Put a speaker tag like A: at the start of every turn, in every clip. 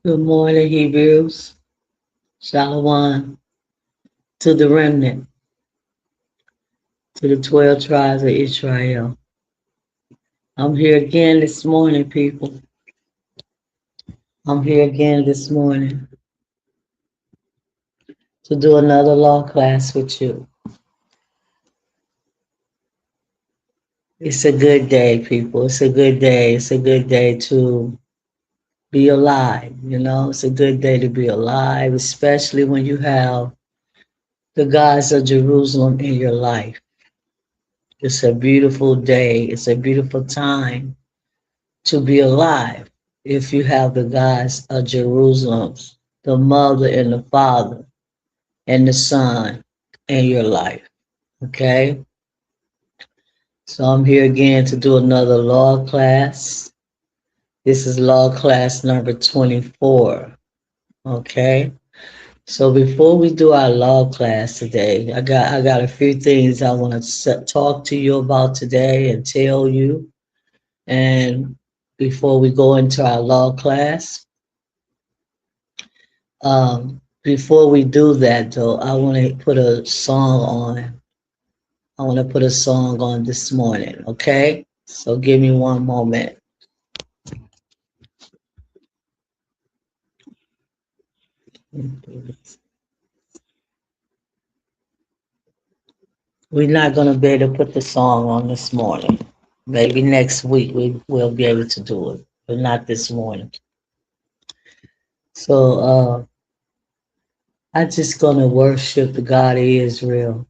A: Good morning, Hebrews. Shalom to the remnant, to the 12 tribes of Israel. I'm here again this morning, people. I'm here again this morning to do another law class with you. It's a good day, people. It's a good day. It's a good day to be alive. It's a good day to be alive, especially when you have the gods of Jerusalem in your life. It's a beautiful day. It's a beautiful time to be alive if you have the gods of Jerusalem, the mother and the father and the son in your life. Okay? So I'm here again to do another law class. This is law class number 24. Okay? So before we do our law class today, I got a few things I want to talk to you about today and tell you. And before we go into our law class, before we do that, though, I want to put a song on. I want to put a song on this morning, okay? So give me one moment. We're not going to be able to put the song on this morning. Maybe next week we'll be able to do it, but not this morning. So I'm just going to worship the God of Israel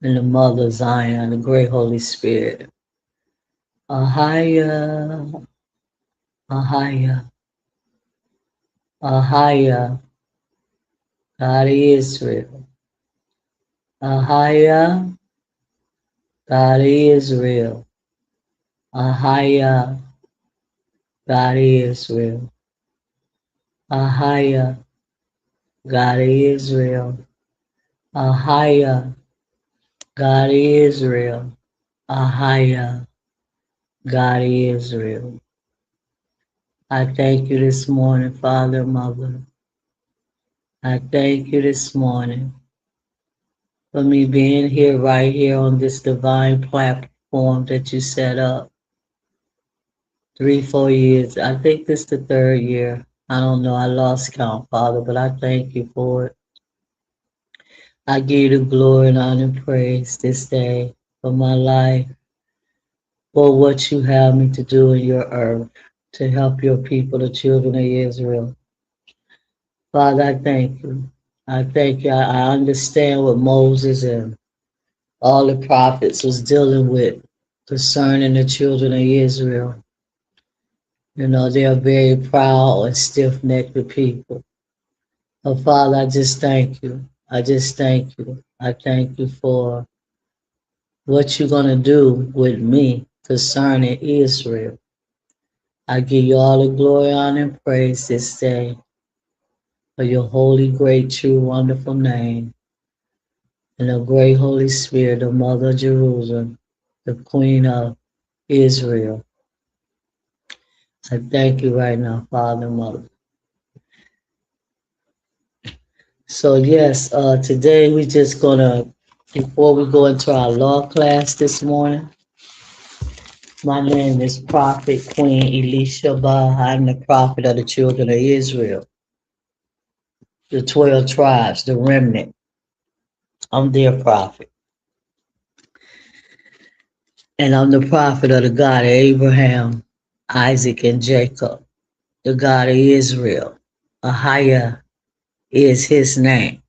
A: and the Mother of Zion, the great Holy Spirit. Ahaya, Ahaya, Ahaya, God of Israel. Ahaya, God of Israel. Ahaya, God of Israel. Ahaya, God of Israel. Ahaya, God of Israel. Ahaya, God of Israel. I thank you this morning, Father, Mother. I thank you this morning for me being here, right here on this divine platform that you set up. 3, 4 years. I think this is the third year. I don't know. I lost count, Father, but I thank you for it. I give you the glory and honor and praise this day for my life, for what you have me to do in your earth to help your people, the children of Israel. Father, I thank you. I thank you. I understand what Moses and all the prophets was dealing with concerning the children of Israel. They are very proud and stiff-necked people. Oh, Father, I just thank you. I just thank you. I thank you for what you're going to do with me concerning Israel. I give you all the glory, honor, and praise this day for your holy, great, true, wonderful name and the great Holy Spirit, the Mother of Jerusalem, the Queen of Israel. I thank you right now, Father and Mother. So yes, today we just gonna, before we go into our law class this morning, my name is Prophet Queen Elisha Bah. I'm the prophet of the children of Israel, the 12 tribes, the remnant. I'm their prophet. And I'm the prophet of the God of Abraham, Isaac, and Jacob, the God of Israel. Ahiah is his name.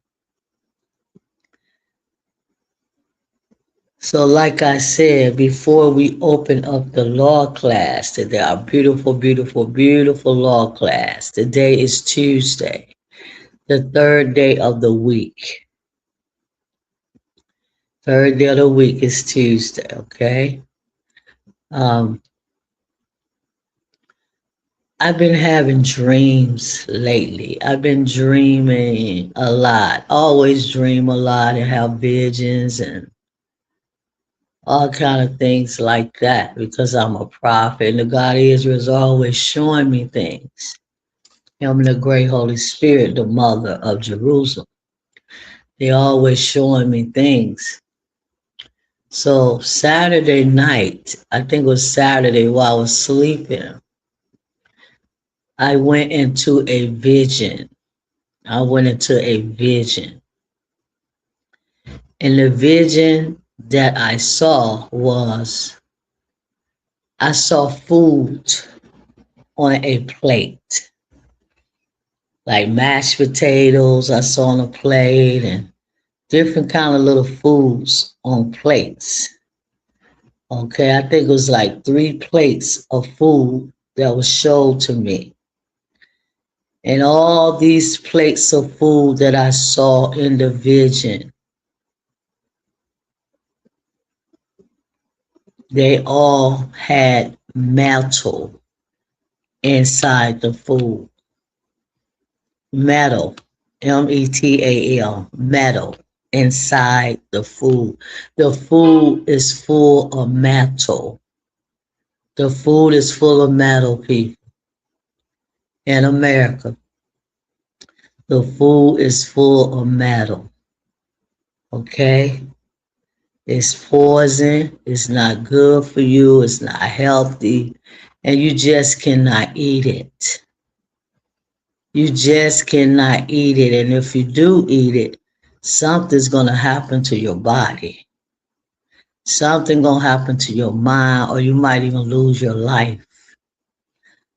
A: So like I said, before we open up the law class today, our beautiful, beautiful, beautiful law class. Today is Tuesday, the third day of the week. Third day of the week is Tuesday, okay? I've been having dreams lately. I've been dreaming a lot. I always dream a lot and have visions and all kind of things like that because I'm a prophet and the God of Israel is always showing me things. Him and the great Holy Spirit, the mother of Jerusalem. They always showing me things. So Saturday night, I think it was Saturday while I was sleeping, I went into a vision. I went into a vision. And the vision that I saw was I saw food on a plate, like mashed potatoes I saw on a plate and different kind of little foods on plates. Okay, I think it was like 3 plates of food that was showed to me. And all these plates of food that I saw in the vision, they all had metal inside the food. Metal, metal, metal inside the food. The food is full of metal. The food is full of metal, people. In America, the food is full of metal. Okay? It's poison. It's not good for you. It's not healthy. And you just cannot eat it. You just cannot eat it. And if you do eat it, something's going to happen to your body. Something going to happen to your mind, or you might even lose your life.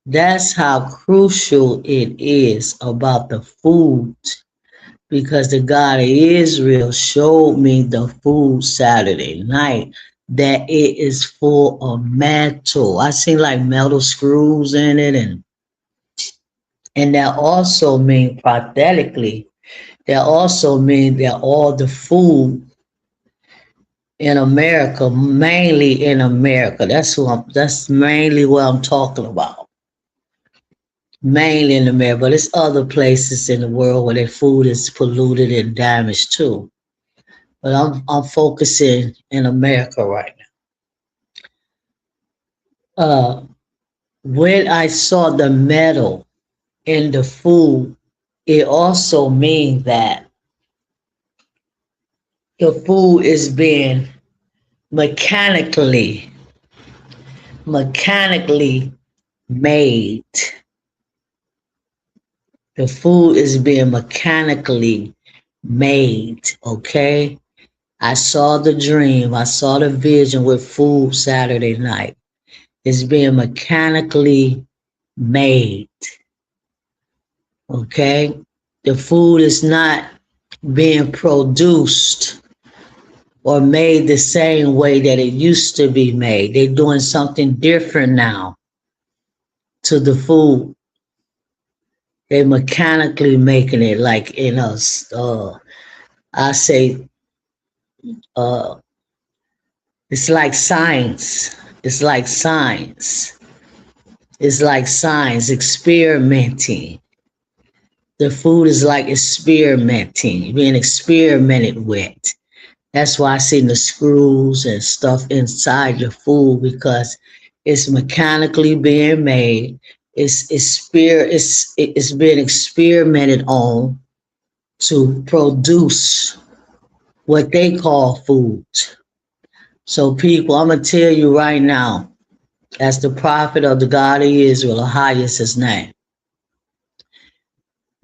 A: That's how crucial it is about the food, because the God of Israel showed me the food Saturday night that it is full of metal. I seen like metal screws in it, and that also means prophetically, that also means that all the food in America, mainly in America, that's mainly what I'm talking about. Mainly in America, but there's other places in the world where their food is polluted and damaged too. But I'm focusing in America right now. When I saw the metal in the food, it also means that the food is being mechanically made. The food is being mechanically made, okay? I saw the dream, I saw the vision with food Saturday night. It's being mechanically made, okay? The food is not being produced or made the same way that it used to be made. They're doing something different now to the food. They're mechanically making it like in us. I say it's like science. It's like science. It's like science experimenting. The food is like experimenting, being experimented with. That's why I see the screws and stuff inside your food, because it's mechanically being made. It's being experimented on to produce what they call food. So people, I'm gonna tell you right now, as the prophet of the God of Israel, the highest his name,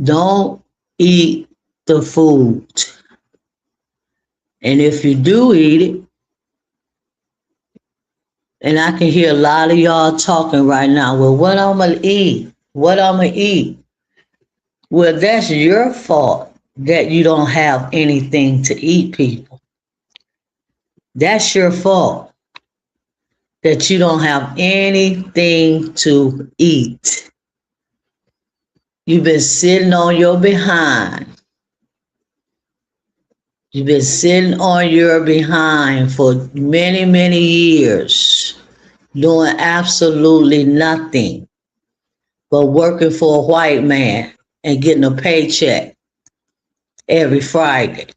A: don't eat the food. And if you do eat it, and I can hear a lot of y'all talking right now, well, what I'm gonna eat? What I'm gonna eat? Well, that's your fault that you don't have anything to eat, people. That's your fault that you don't have anything to eat. You've been sitting on your behind. You've been sitting on your behind for many, many years, doing absolutely nothing but working for a white man and getting a paycheck every Friday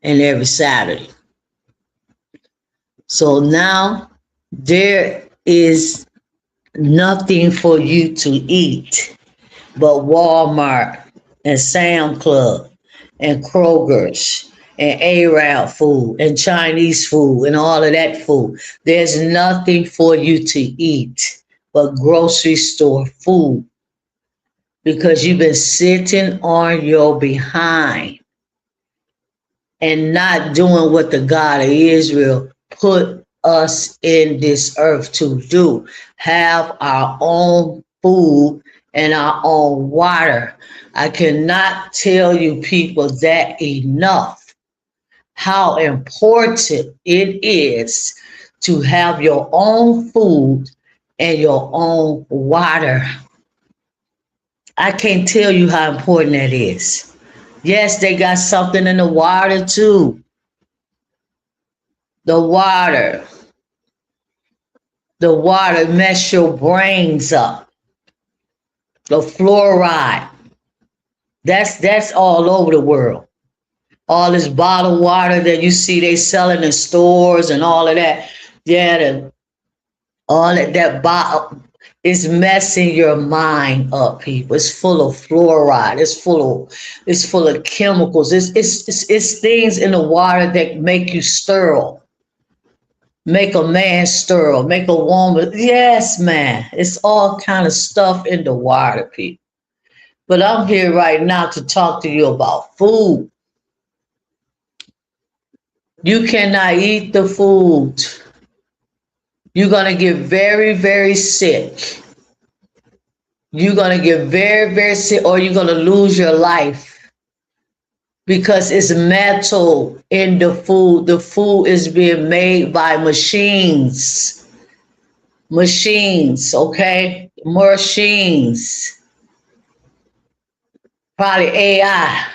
A: and every Saturday. So now there is nothing for you to eat. But Walmart and Sam Club and Kroger's and Arab food and Chinese food and all of that food. There's nothing for you to eat but grocery store food because you've been sitting on your behind and not doing what the God of Israel put us in this earth to do. Have our own food and our own water. I cannot tell you people that enough how important it is to have your own food and your own water. I can't tell you how important that is. Yes, they got something in the water too. The water, the water mess your brains up. The fluoride, that's all over the world. All this bottled water that you see they selling in stores and all of that. Yeah, all of that bottle is messing your mind up, people. It's full of fluoride. It's full of chemicals. It's things in the water that make you sterile. Make a man sterile, make a woman. Yes, man. It's all kind of stuff in the water, people. But I'm here right now to talk to you about food. You cannot eat the food. You're going to get very, very sick. You're going to get very, very sick, or you're going to lose your life because it's metal in the food. The food is being made by machines. Machines, okay? Machines. Probably AI.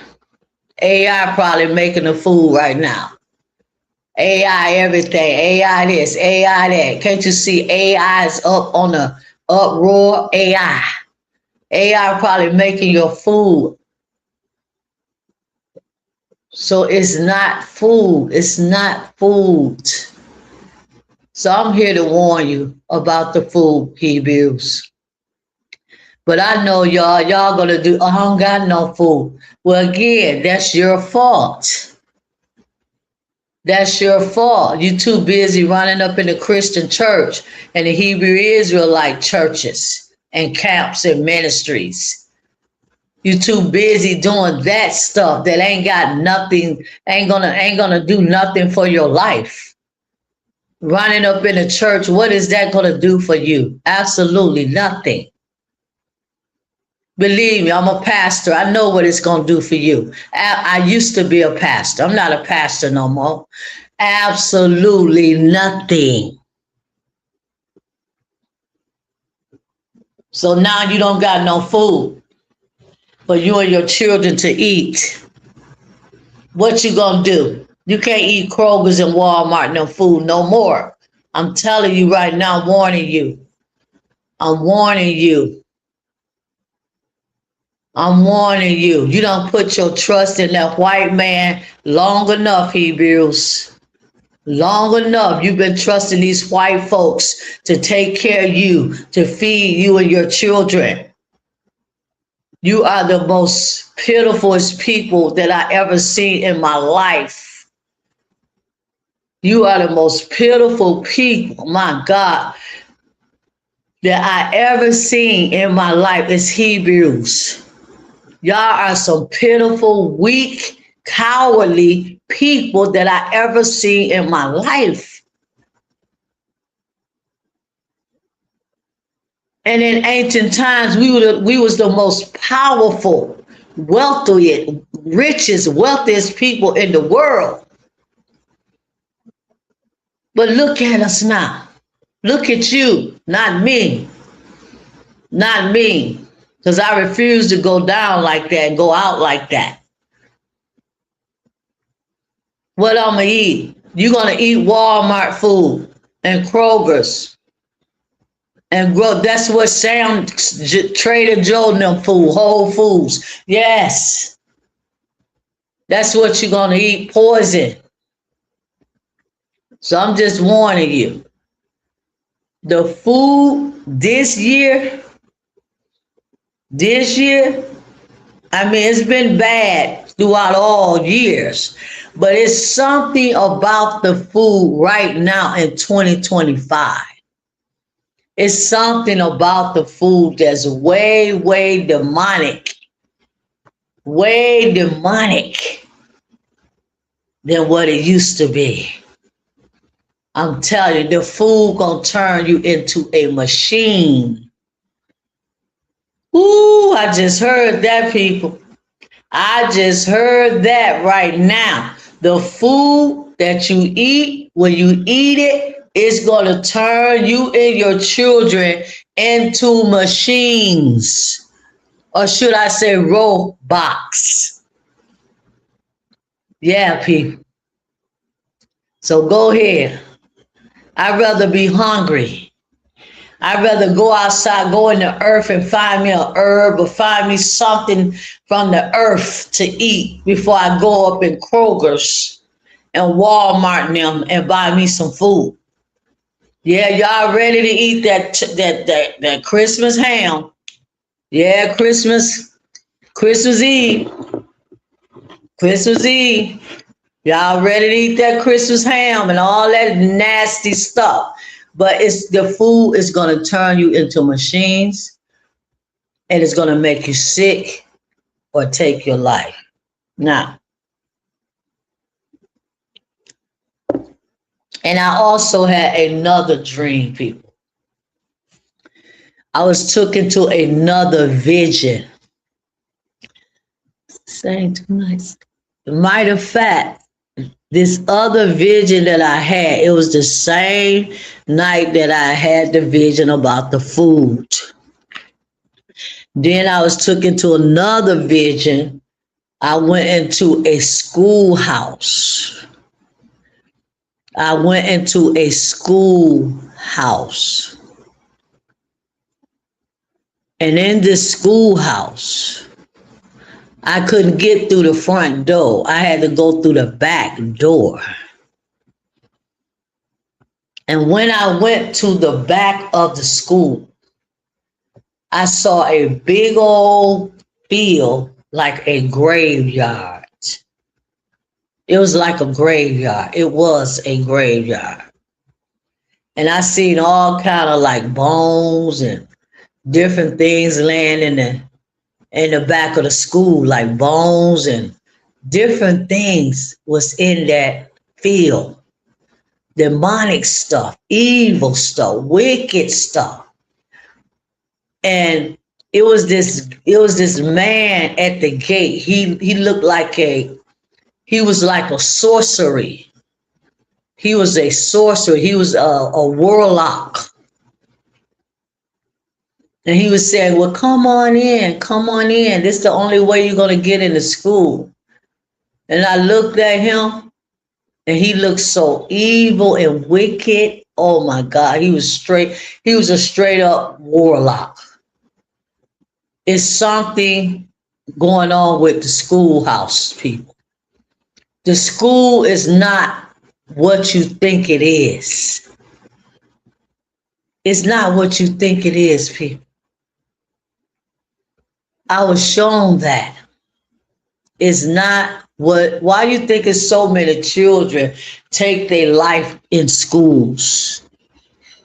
A: AI probably making the food right now. AI everything. AI this, AI that. Can't you see AI is up on the uproar? AI. AI probably making your food. So it's not food. It's not food. So I'm here to warn you about the food, Hebrews. But I know y'all gonna do, oh, I don't got no food. Well, again, that's your fault. That's your fault. You too busy running up in the Christian church and the Hebrew Israelite churches and camps and ministries. You too busy doing that stuff that ain't got nothing, ain't gonna do nothing for your life. Running up in the church, what is that gonna do for you? Absolutely nothing. Believe me, I'm a pastor. I know what it's going to do for you. I used to be a pastor. I'm not a pastor no more. Absolutely nothing. So now you don't got no food for you and your children to eat. What you going to do? You can't eat Kroger's and Walmart no food no more. I'm telling you right now, I'm warning you. I'm warning you. I'm warning you. You don't put your trust in that white man long enough, Hebrews. Long enough. You've been trusting these white folks to take care of you, to feed you and your children. You are the most pitifulest people that I ever seen in my life. You are the most pitiful people, my God, that I ever seen in my life. Is Hebrews. Y'all are some pitiful, weak, cowardly people that I ever seen in my life. And in ancient times, we was the most powerful, wealthiest people in the world. But look at us now. Look at you, not me. Not me. Because I refuse to go down like that and go out like that. What I'm going to eat? You're going to eat Walmart food and Kroger's. And grow. That's what Sam, Trader Joe and them food, Whole Foods. Yes. That's what you're going to eat, poison. So I'm just warning you. The food this year, This year, I mean, it's been bad throughout all years, but it's something about the food right now in 2025. It's something about the food that's way, way demonic than what it used to be. I'm telling you, the food gonna turn you into a machine. Ooh, I just heard that, people. I just heard that right now. The food that you eat, when you eat it, it's going to turn you and your children into machines. Or should I say robots? Yeah, people. So go ahead. I'd rather be hungry. I'd rather go outside, go in the earth and find me a herb or find me something from the earth to eat before I go up in Kroger's and Walmart and them and buy me some food. Yeah, y'all ready to eat that Christmas ham? Yeah, Christmas Eve, Christmas Eve. Y'all ready to eat that Christmas ham and all that nasty stuff? But it's the food is gonna turn you into machines, and it's gonna make you sick or take your life. Now, and I also had another dream, people. I was took into another vision. Saying too nice. Matter of fact, this other vision that I had, it was the same night that I had the vision about the food. Then I was took into another vision. I went into a schoolhouse. I went into a schoolhouse. And in this schoolhouse, I couldn't get through the front door. I had to go through the back door. And when I went to the back of the school, I saw a big old field like a graveyard. It was like a graveyard. It was a graveyard. And I seen all kind of like bones and different things laying in the back of the school, like bones and different things was in that field. Demonic stuff, evil stuff, wicked stuff. And it was this man at the gate. He looked like he was like a sorcery. He was a sorcerer. He was a warlock. And he was saying, well, come on in. This is the only way you're going to get into school. And I looked at him, and he looked so evil and wicked. Oh, my God. He was a straight up warlock. It's something going on with the schoolhouse, people. The school is not what you think it is. It's not what you think it is, people. I was shown that. It's not why you think it's so many children take their life in schools?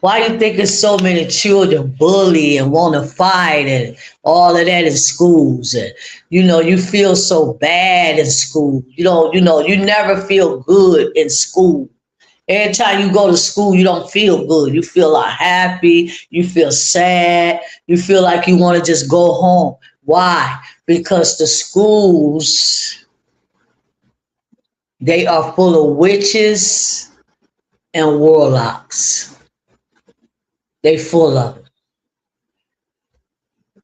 A: Why you think it's so many children bully and want to fight and all of that in schools? And, you feel so bad in school. You never feel good in school. Every time you go to school, you don't feel good. You feel unhappy. You feel sad. You feel like you want to just go home. Why? Because the schools, they are full of witches and warlocks. They full of it.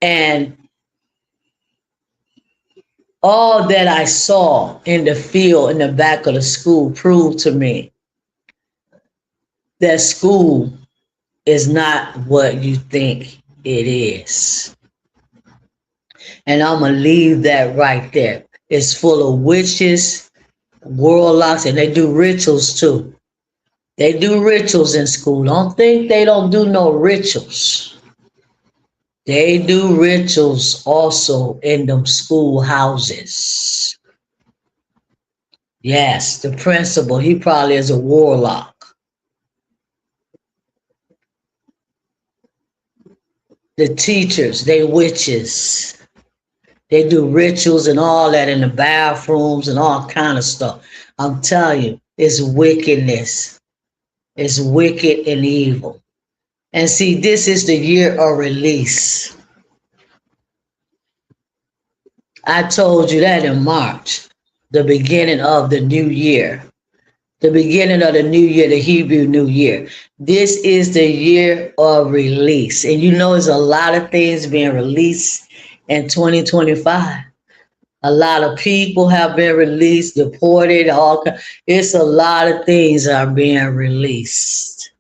A: And all that I saw in the field in the back of the school proved to me that school is not what you think it is. And I'm going to leave that right there. It's full of witches, warlocks, and they do rituals too. They do rituals in school. Don't think they don't do no rituals. They do rituals also in them schoolhouses. Yes, the principal, he probably is a warlock. The teachers, they witches. They do rituals and all that in the bathrooms and all kind of stuff. I'm telling you, it's wickedness. It's wicked and evil. And see, this is the year of release. I told you that in March, the beginning of the new year. The beginning of the new year, the Hebrew New Year. This is the year of release. And you know, there's a lot of things being released in 2025. A lot of people have been released, deported, it's a lot of things are being released.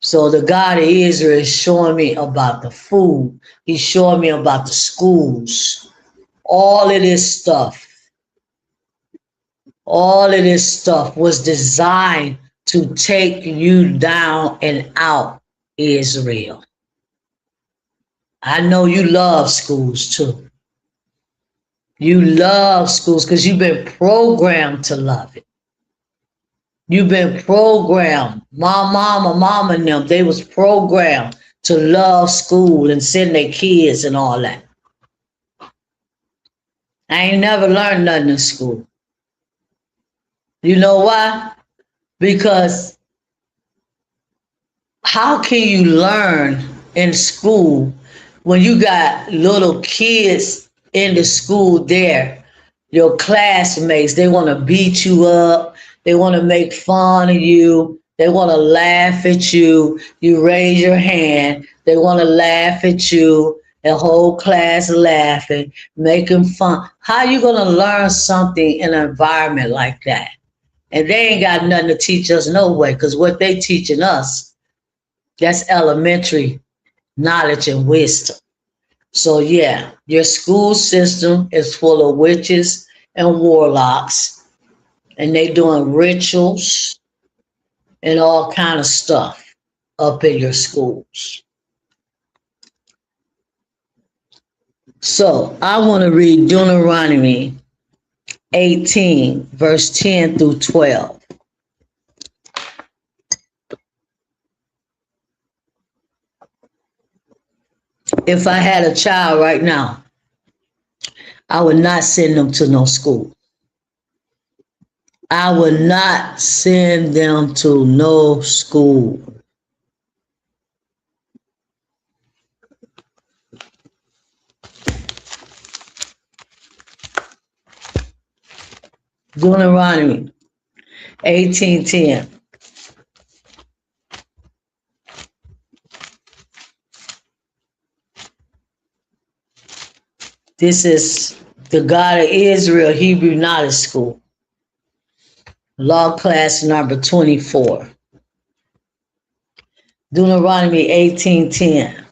A: So the God of Israel is showing me about the food. He's showing me about the schools. All of this stuff. All of this stuff was designed to take you down and out Israel. I know you love schools too. You love schools because you've been programmed to love it. You've been programmed. My mama and them, they was programmed to love school and send their kids and all that. I ain't never learned nothing in school. You know why? Because how can you learn in school when you got little kids in the school there, your classmates, they want to beat you up, they want to make fun of you, they want to laugh at you, you raise your hand, they want to laugh at you, the whole class laughing, making fun. How you going to learn something in an environment like that? And they ain't got nothing to teach us no way, because what they teaching us, that's elementary knowledge and wisdom. So yeah, your school system is full of witches and warlocks, and they doing rituals and all kind of stuff up in your schools. So I want to read Deuteronomy 18, verse 10 through 12. If I had a child right now, I would not send them to no school. I would not send them to no school. Deuteronomy 18:10. This is the God of Israel Hebrew Knowledge School. Law class number 24. Deuteronomy 18:10.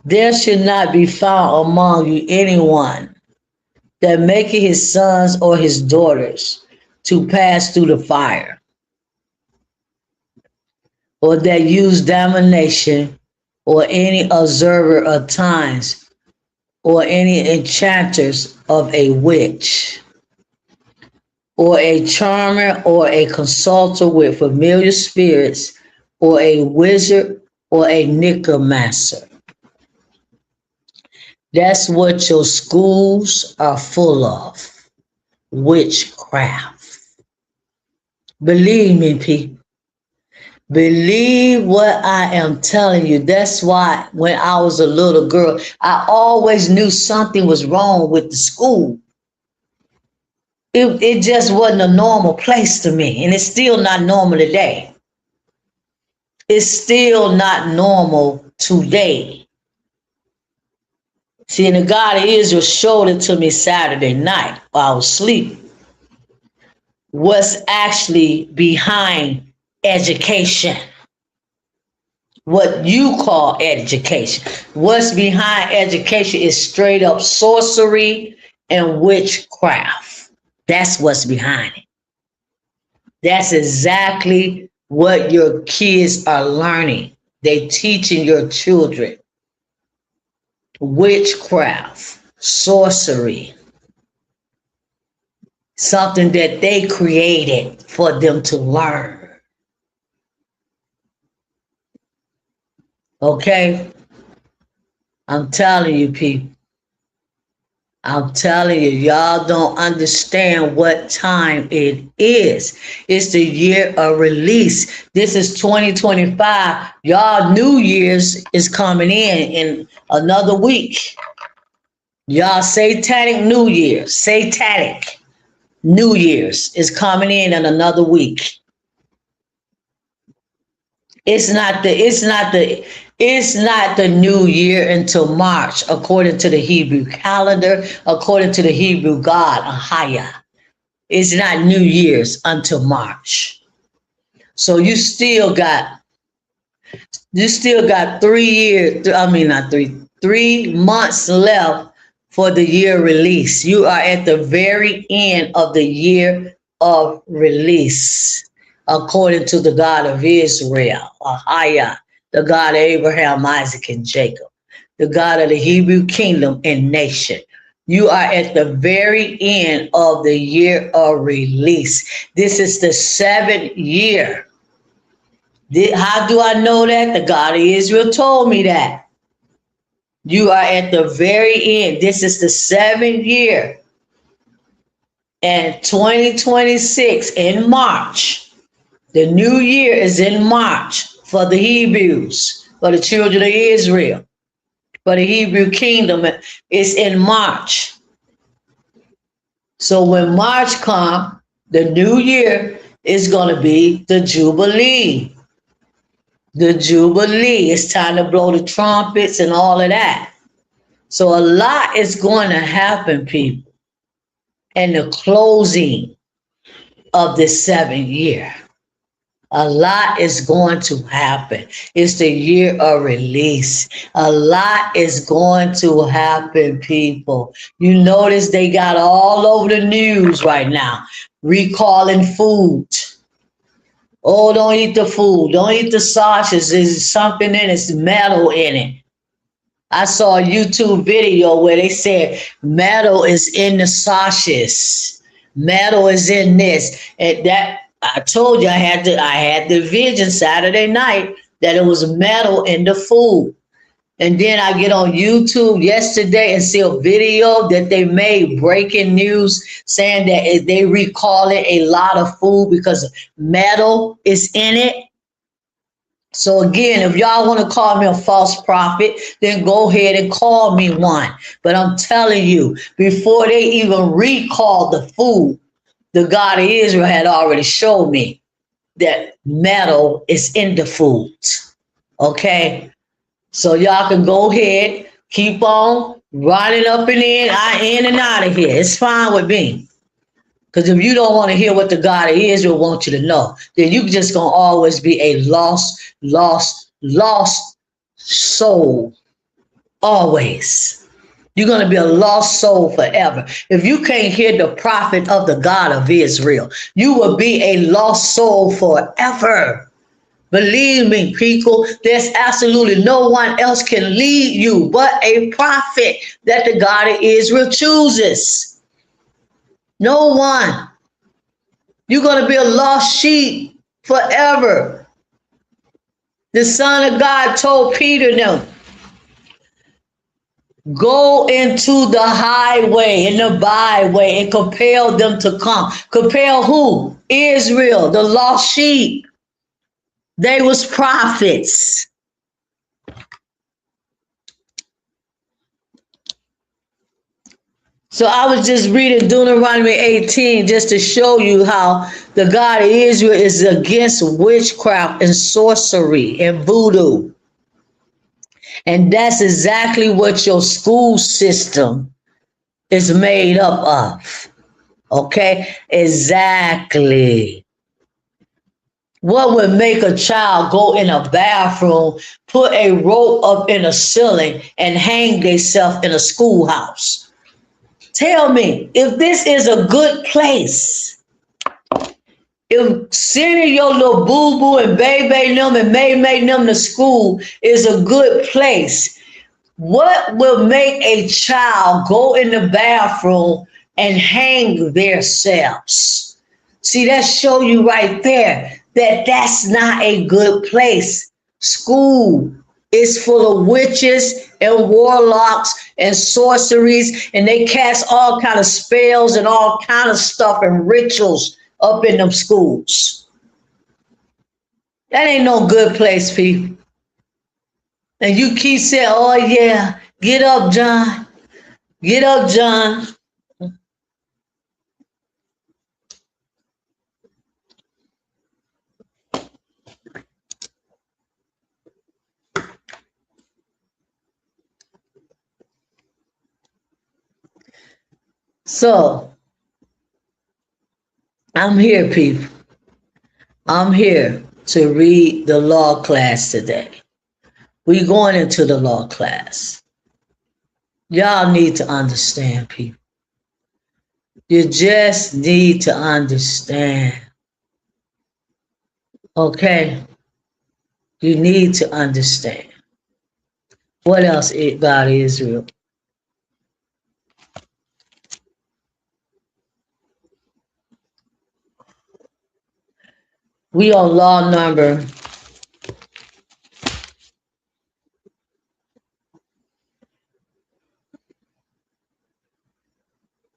A: There should not be found among you anyone that maketh his sons or his daughters to pass through the fire, or that use divination, or any observer of times, or any enchanters of a witch, or a charmer, or a consulter with familiar spirits, or a wizard, or a necromancer. That's what your schools are full of. Witchcraft. Believe me, people. Believe what I am telling you. That's why when I was a little girl, I always knew something was wrong with the school. It just wasn't a normal place to me. And it's still not normal today. It's still not normal today. See, and the God of Israel showed it to me Saturday night while I was asleep. What's actually behind education? What you call education. What's behind education is straight up sorcery and witchcraft. That's what's behind it. That's exactly what your kids are learning. They're teaching your children. witchcraft, sorcery, something that they created for them to learn. Okay? I'm telling you, people. I'm telling you, y'all don't understand what time it is. It's the year of release. This is 2025. Y'all New Year's is coming in another week. Y'all satanic New Year's, satanic New Year's is coming in another week. It's not the new year until March, according to the Hebrew calendar, according to the Hebrew God, Ahaya. It's not New Year's until March. So you still got 3 years, I mean not 3 months left for the year release. You are at the very end of the year of release, according to the God of Israel, Ahaya, the God of Abraham, Isaac, and Jacob, the God of the Hebrew kingdom and nation. You are at the very end of the year of release. This is the 7th year. How do I know that? The God of Israel told me that. You are at the very end. This is the 7th year. And 2026 in March. The new year is in March for the Hebrews, for the children of Israel, for the Hebrew kingdom. It's in March. So when March comes, the new year is going to be the Jubilee. The Jubilee. It's time to blow the trumpets and all of that. So a lot is going to happen, people, in the closing of this 7th year. A lot is going to happen. It's the year of release. A lot is going to happen, people. You notice they got all over the news right now, recalling food. Oh, don't eat the food. Don't eat the sausages. There's something in it. It's metal in it. I saw a YouTube video where they said metal is in the sausages. Metal is in this. And that I told you I had the vision Saturday night that it was metal in the food. And then I get on YouTube yesterday and see a video that they made, breaking news, saying that they recalling a lot of food because metal is in it. So again, if y'all want to call me a false prophet, then go ahead and call me one. But I'm telling you, before they even recall the food, the God of Israel had already showed me that metal is in the food. Okay? So y'all can go ahead, keep on running up and in and out of here. It's fine with me. Because if you don't want to hear what the God of Israel wants you to know, then you just going to always be a lost soul. Always. You're going to be a lost soul forever. If you can't hear the prophet of the God of Israel, you will be a lost soul forever. Believe me, people, there's absolutely no one else can lead you but a prophet that the God of Israel chooses. No one. You're going to be a lost sheep forever. The Son of God told Peter them, go into the highway and the byway and compel them to come. Compel who? Israel, the lost sheep. They was prophets. So I was just reading Deuteronomy 18 just to show you how the God of Israel is against witchcraft and sorcery and voodoo. And that's exactly what your school system is made up of. Okay? Exactly. What would make a child go in a bathroom, put a rope up in a ceiling, and hang themselves in a schoolhouse? Tell me, if this is a good place, if sending your little boo-boo and baby them and may them to school is a good place, What will make a child go in the bathroom and hang themselves? See, that show you right there that that's not a good place. School is full of witches and warlocks and sorceries, and they cast all kind of spells and all kind of stuff and rituals up in them schools. That ain't no good place, people. And you keep saying, oh yeah, get up, John. Get up, John. So I'm here, people. I'm here to read the law class today. We going into the law class. Y'all need to understand, people. You just need to understand. Okay? You need to understand. What else about Israel? We on law number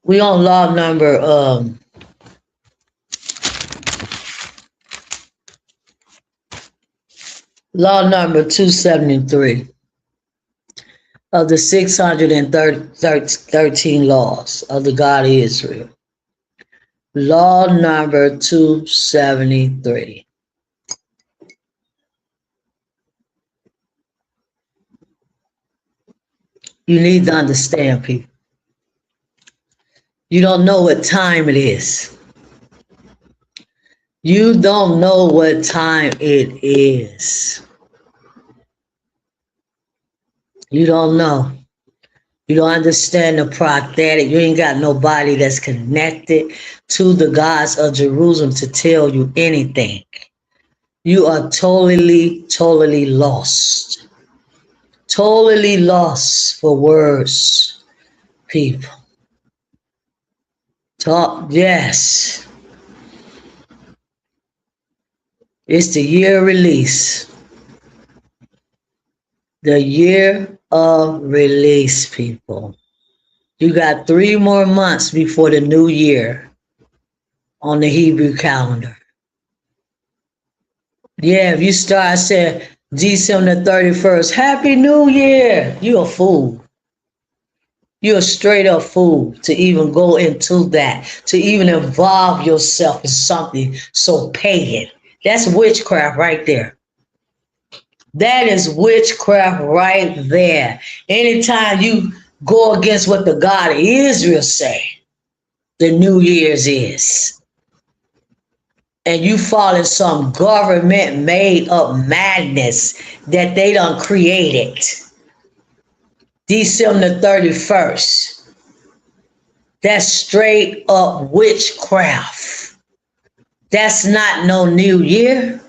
A: we on law number law number 273 of the 613 laws of the God of Israel. Law number 273. You need to understand, people. You don't know what time it is. You don't know what time it is. You don't know. You don't understand the prophetic. You ain't got nobody that's connected to the gods of Jerusalem to tell you anything. You are totally lost. Totally lost for words, people. Talk, yes. It's the year of release. The year of release, people. You got 3 more months before the new year on the Hebrew calendar. Yeah, if you start saying December 31st, Happy New Year, you're a fool. You're a straight up fool to even go into that, to even involve yourself in something so pagan. That's witchcraft right there. That is witchcraft right there. Anytime you go against what the God of Israel say, the New Year's is, and you fall in some government made up madness that they done created. December 31st. That's straight up witchcraft. That's not no new year.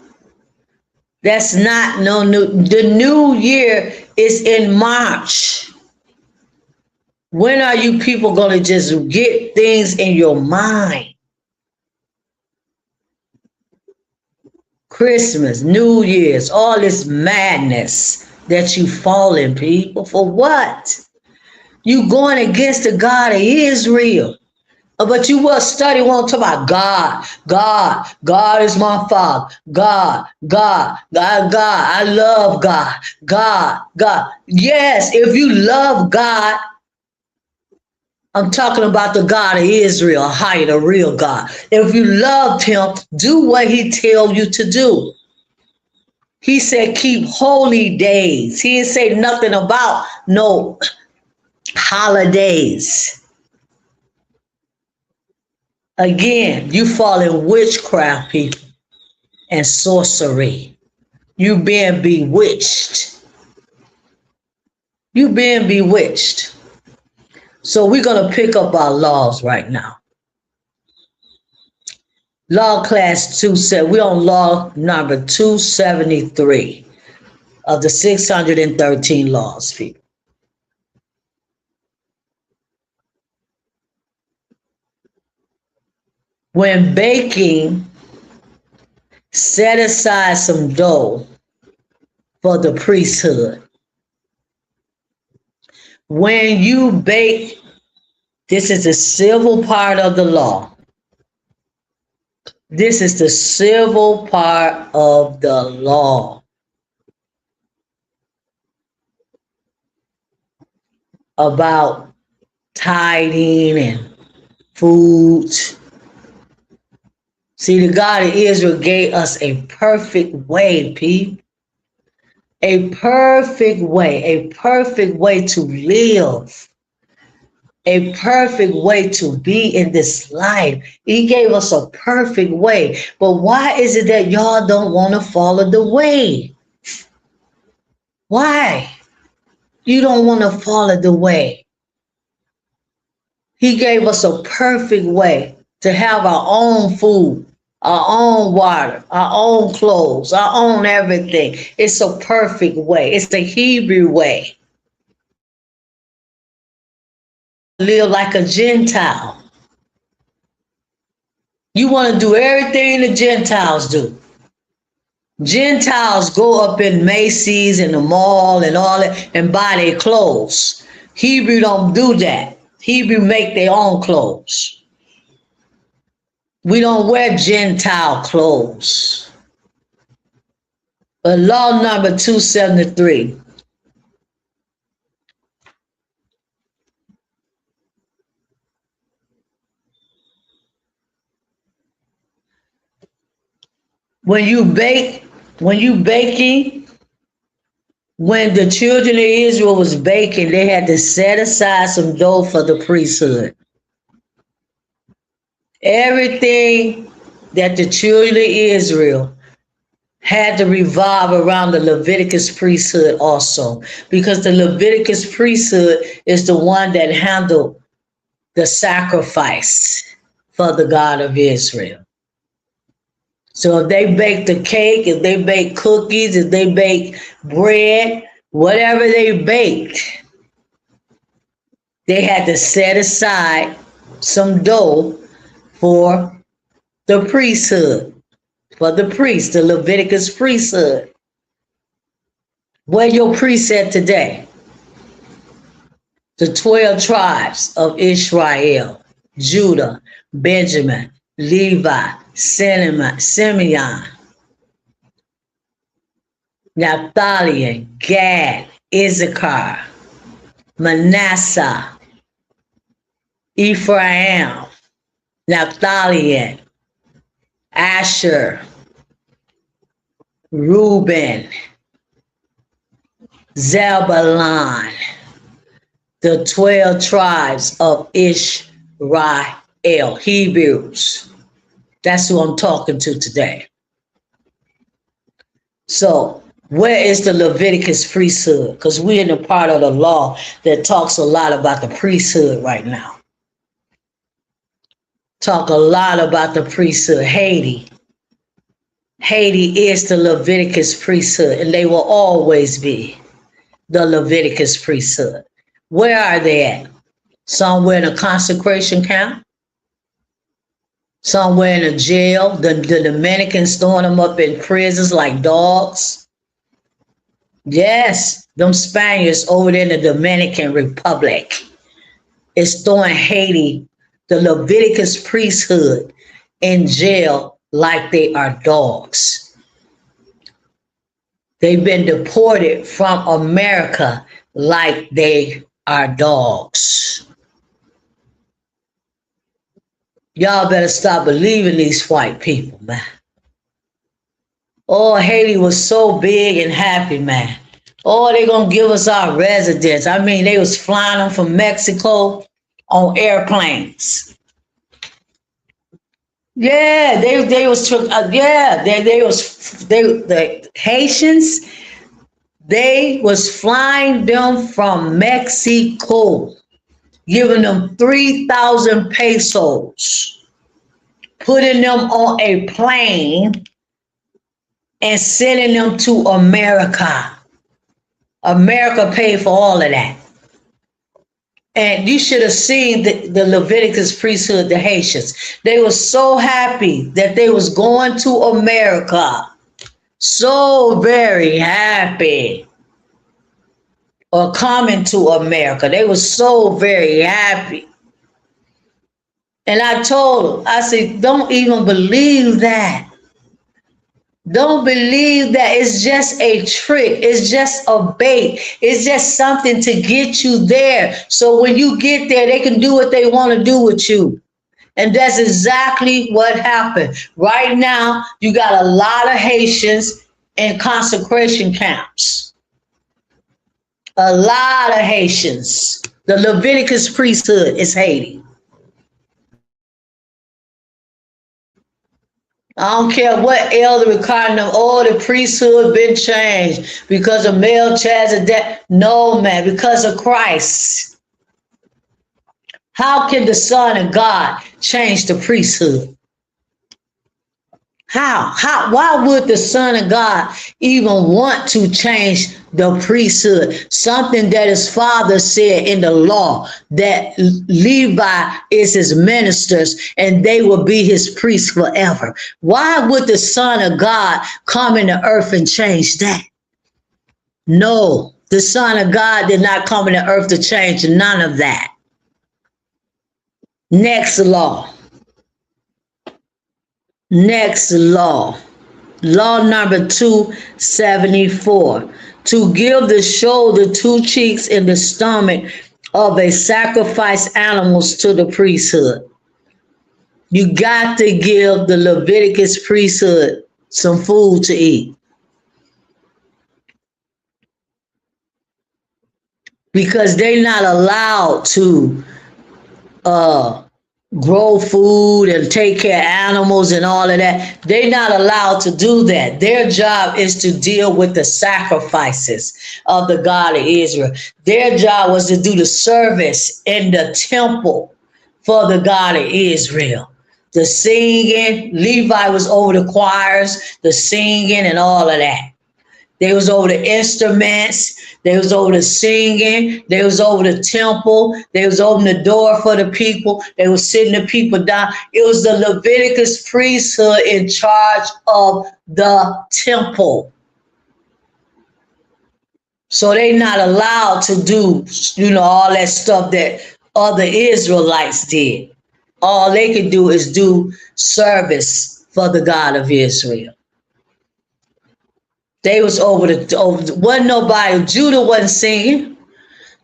A: That's not no new. The new year is in March. When are you people going to just get things in your mind? Christmas, New Year's, all this madness that you falling, people. For what? You going against the God of Israel. But you will study, won't talk about God is my father. God, I love God. God. Yes, if you love God, I'm talking about the God of Israel, higher, the real God. If you loved him, do what he tells you to do. He said, keep holy days. He didn't say nothing about no holidays. Again, you fall in witchcraft, people, and sorcery. You being bewitched. You being bewitched. So we're going to pick up our laws right now. Law class 2 said we're on law number 273 of the 613 laws, people. When baking, set aside some dough for the priesthood. When you bake, this is the civil part of the law. This is the civil part of the law about tithing and foods. See, the God of Israel gave us a perfect way, people. A perfect way to live, a perfect way to be in this life. He gave us a perfect way. But why is it that y'all don't want to follow the way? Why? You don't want to follow the way. He gave us a perfect way to have our own food, our own water, our own clothes, our own everything. It's a perfect way. It's the Hebrew way. Live like a Gentile. You want to do everything the Gentiles do. Gentiles go up in Macy's and the mall and all that and buy their clothes. Hebrew don't do that. Hebrew make their own clothes. We don't wear Gentile clothes. But law number 273. When you baking, when the children of Israel was baking, they had to set aside some dough for the priesthood. Everything that the children of Israel had to revolve around the Leviticus priesthood also, because the Leviticus priesthood is the one that handled the sacrifice for the God of Israel. So if they bake the cake, if they bake cookies, if they bake bread, whatever they baked, they had to set aside some dough for the priesthood, for the priest, the Leviticus priesthood. Where your priest at today? The 12 tribes of Israel, Judah, Benjamin, Levi, Simeon, Naphtali, Gad, Issachar, Manasseh, Ephraim, Naphtali, Asher, Reuben, Zebulun, the 12 tribes of Israel, Hebrews. That's who I'm talking to today. So, where is the Leviticus priesthood? Because we're in the part of the law that talks a lot about the priesthood right now. Talk a lot about the priesthood. Haiti. Haiti is the Leviticus priesthood, and they will always be the Leviticus priesthood. Where are they at? Somewhere in a consecration camp? Somewhere in a jail? The Dominicans throwing them up in prisons like dogs? Yes, them Spaniards over there in the Dominican Republic is throwing Haiti, the Leviticus priesthood, in jail like they are dogs. They've been deported from America like they are dogs. Y'all better stop believing these white people, man. Oh, Haiti was so big and happy, man. Oh, they're going to give us our residence. I mean, they was flying them from Mexico on airplanes. Yeah, the Haitians, they was flying them from Mexico, giving them 3,000 pesos, putting them on a plane and sending them to America. America paid for all of that. And you should have seen the Leviticus priesthood, the Haitians. They were so happy that they was going to America. So very happy. Or coming to America. They were so very happy. And I told them, I said, don't even believe that. Don't believe that. It's just a trick. It's just a bait. It's just something to get you there. So when you get there, they can do what they want to do with you. And that's exactly what happened. Right now, you got a lot of Haitians in concentration camps. A lot of Haitians. The Leviticus priesthood is Haiti. I don't care what elder requiring them. Oh, the priesthood been changed because of Melchizedek. No, man, because of Christ. How can the Son of God change the priesthood? How? Why would the Son of God even want to change the priesthood? Something that his father said in the law, that Levi is his ministers and they will be his priests forever. Why would the Son of God come in the earth and change that? No, the Son of God did not come in the earth to change none of that. Next law. Next law. Law number 274. To give the shoulder, 2 cheeks, and the stomach of a sacrificed animals to the priesthood. You got to give the Leviticus priesthood some food to eat. Because they're not allowed to grow food and take care of animals and all of that. They're not allowed to do that. Their job is to deal with the sacrifices of the God of Israel. Their job was to do the service in the temple for the God of Israel. The singing, Levi was over the choirs, the singing and all of that. They was over the instruments. They was over the singing. They was over the temple. They was opening the door for the people. They was sitting the people down. It was the Leviticus priesthood in charge of the temple. So they not allowed to do, all that stuff that other Israelites did. All they could do is do service for the God of Israel. They was wasn't nobody, Judah wasn't singing.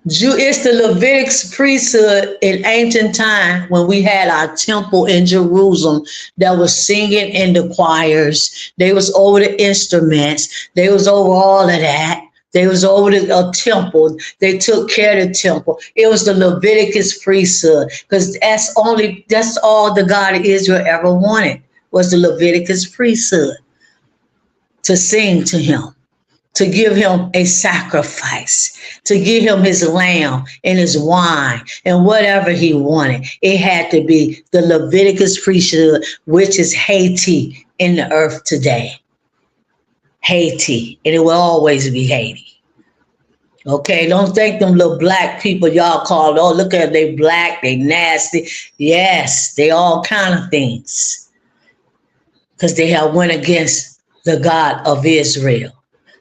A: It's the Leviticus priesthood in ancient time when we had our temple in Jerusalem that was singing in the choirs. They was over the instruments. They was over all of that. They was over the temple. They took care of the temple. It was the Leviticus priesthood because that's all the God of Israel ever wanted was the Leviticus priesthood. To sing to him, to give him a sacrifice, to give him his lamb and his wine and whatever he wanted. It had to be the Leviticus priesthood, which is Haiti in the earth today. Haiti, and it will always be Haiti. Okay, don't think them little black people y'all call, oh, look at they black, they nasty. Yes, they all kind of things. Because they have went against the God of Israel.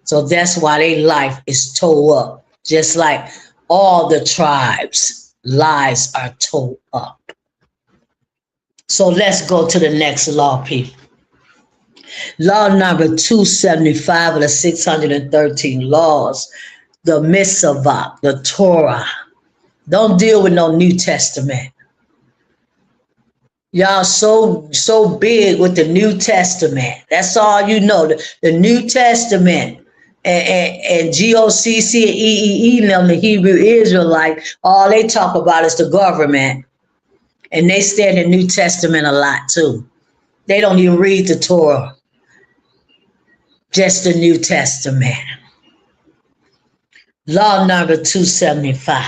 A: So that's why their life is tore up. Just like all the tribes' lives are tore up. So let's go to the next law, people. Law number 275 of the 613 laws. The Mitzvah, the Torah. Don't deal with no New Testament. Y'all so big with the New Testament. That's all you know. The New Testament and GOCC and EEE, them, the Hebrew Israelite, all they talk about is the government. And they stay in the New Testament a lot too. They don't even read the Torah. Just the New Testament. Law number 275.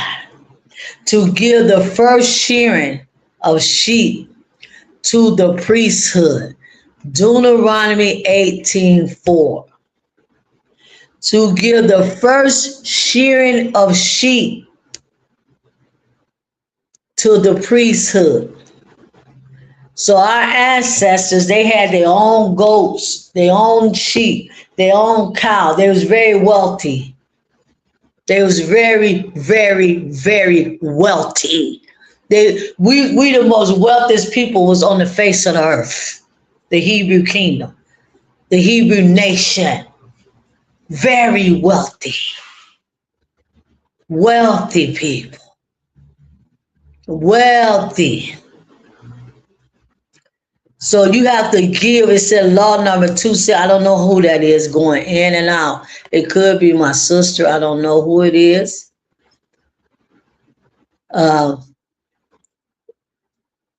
A: To give the first shearing of sheep to the priesthood. Deuteronomy 18:4. To give the first shearing of sheep to the priesthood. So our ancestors, they had their own goats, their own sheep, their own cow. They was very wealthy. They was very, very, very wealthy. We the most wealthiest people was on the face of the earth. The Hebrew kingdom, the Hebrew nation, very wealthy. Wealthy people. Wealthy. So you have to give. It said law number 2. I don't know who that is going in and out. It could be my sister. I don't know who it is.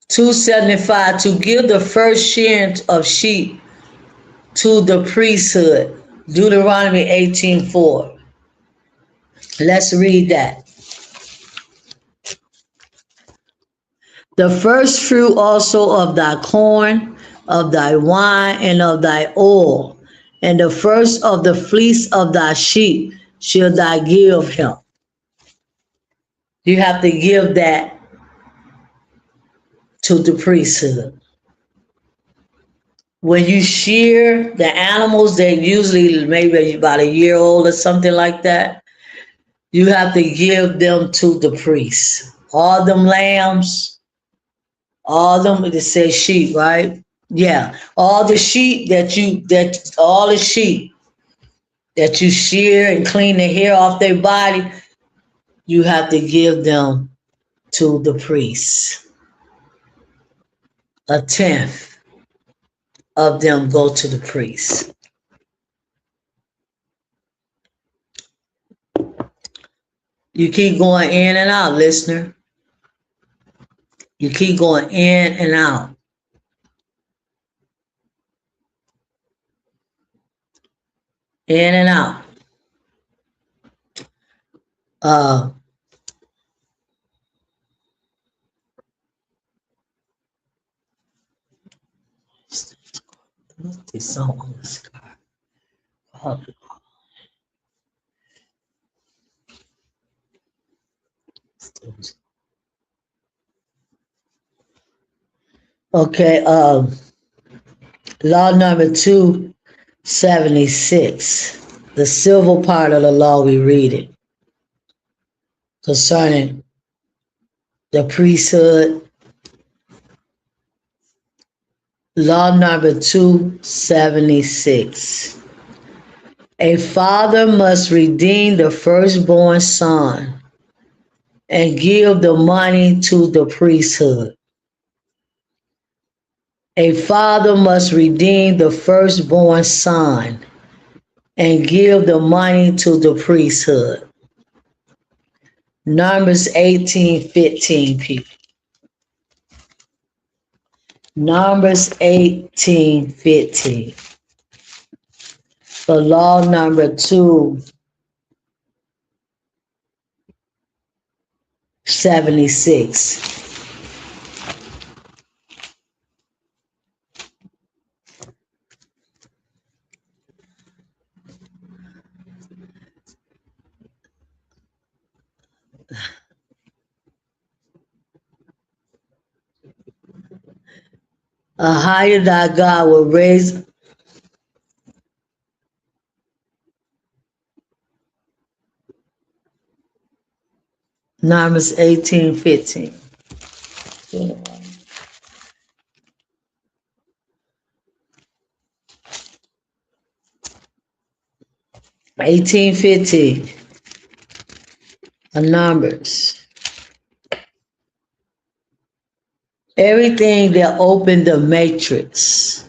A: 275, to give the first share of sheep to the priesthood. Deuteronomy 18:4. Let's read that. The first fruit also of thy corn, of thy wine, and of thy oil, and the first of the fleece of thy sheep shall thou give him. You have to give that to the priesthood. When you shear the animals, they're usually maybe about a year old or something like that. You have to give them to the priest. All them lambs, all them, it says sheep, right? Yeah. All the sheep all the sheep that you shear and clean the hair off their body, you have to give them to the priest. 1/10 of them go to the priest. You keep going in and out, listener. You keep going in and out. In and out. What's this song on the sky? Okay, law number 276. The civil part of the law, we read it concerning the priesthood. Law number 276. A father must redeem the firstborn son and give the money to the priesthood. A father must redeem the firstborn son and give the money to the priesthood. Numbers 18:15, people. Numbers 18:15. For law number 276. A higher thy God will raise Numbers 18:15. 18:15. Numbers. Everything that opened the matrix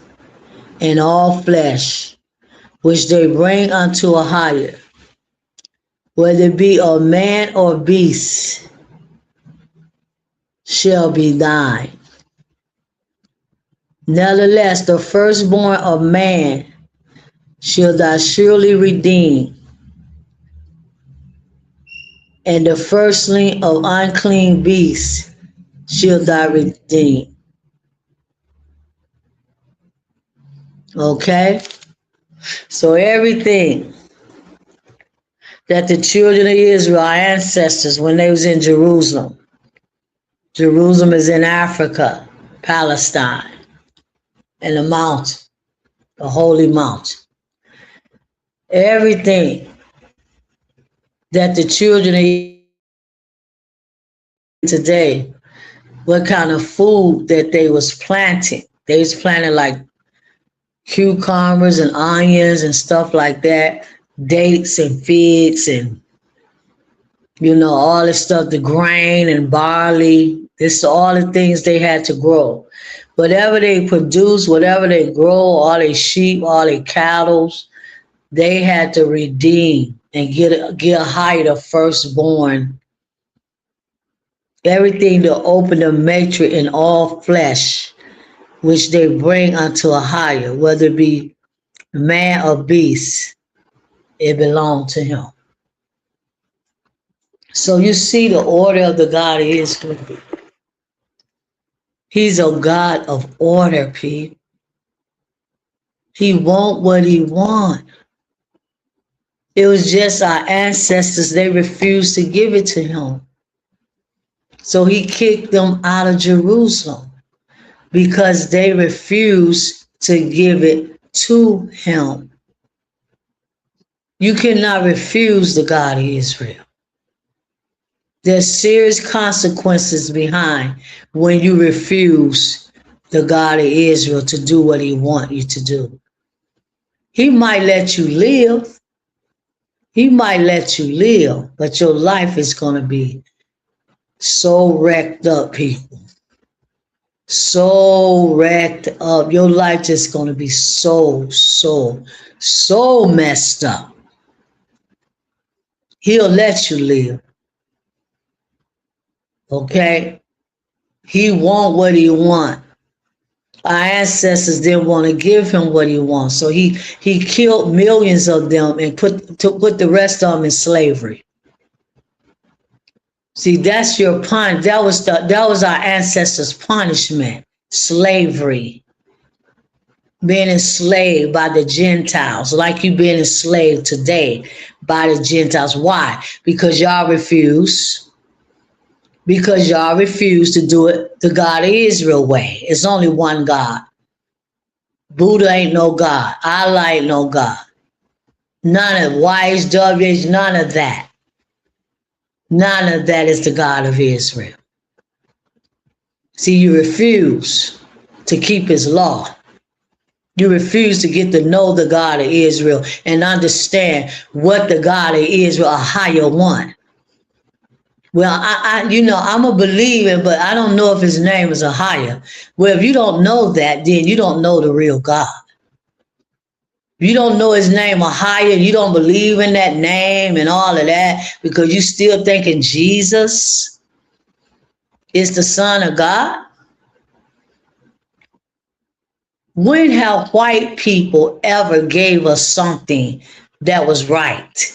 A: and all flesh, which they bring unto a higher, whether it be a man or beast, shall be thine. Nevertheless, the firstborn of man shall thou surely redeem, and the firstling of unclean beasts shall thou redeem. Okay? So everything that the children of Israel, our ancestors, when they was in Jerusalem, Jerusalem is in Africa, Palestine, and the mountain, the holy mountain. Everything that the children today, what kind of food that they was planting. They was planting like cucumbers and onions and stuff like that, dates and figs and all this stuff, the grain and barley. This all the things they had to grow. Whatever they produce, whatever they grow, all their sheep, all their cattle, they had to redeem and get a hire of firstborn. Everything to open the matrix in all flesh, which they bring unto a higher, whether it be man or beast, it belonged to him. So you see the order of the God of Israel. He's a God of order, people. He want what he want. It was just our ancestors, they refused to give it to him. So he kicked them out of Jerusalem because they refused to give it to him. You cannot refuse the God of Israel. There's serious consequences behind when you refuse the God of Israel to do what he wants you to do. He might let you live. He might let you live, but your life is going to be so wrecked up, people. So wrecked up. Your life just going to be so messed up. He'll let you live. Okay? He want what he want. Our ancestors didn't want to give him what he wants. So he killed millions of them and put the rest of them in slavery. See, that's your pun. That was our ancestors' punishment. Slavery. Being enslaved by the Gentiles, like you being enslaved today by the Gentiles. Why? Because y'all refuse. Because y'all refuse to do it the God of Israel way. It's only one God. Buddha ain't no God. Allah ain't no God. None of YHWH, none of that. None of that is the God of Israel. See, you refuse to keep his law. You refuse to get to know the God of Israel and understand what the God of Israel, a higher one. Well, I'm a believer, but I don't know if his name is a higher. Well, if you don't know that, then you don't know the real God. If you don't know his name a higher, you don't believe in that name and all of that because you still thinking Jesus is the Son of God. When have white people ever gave us something that was right?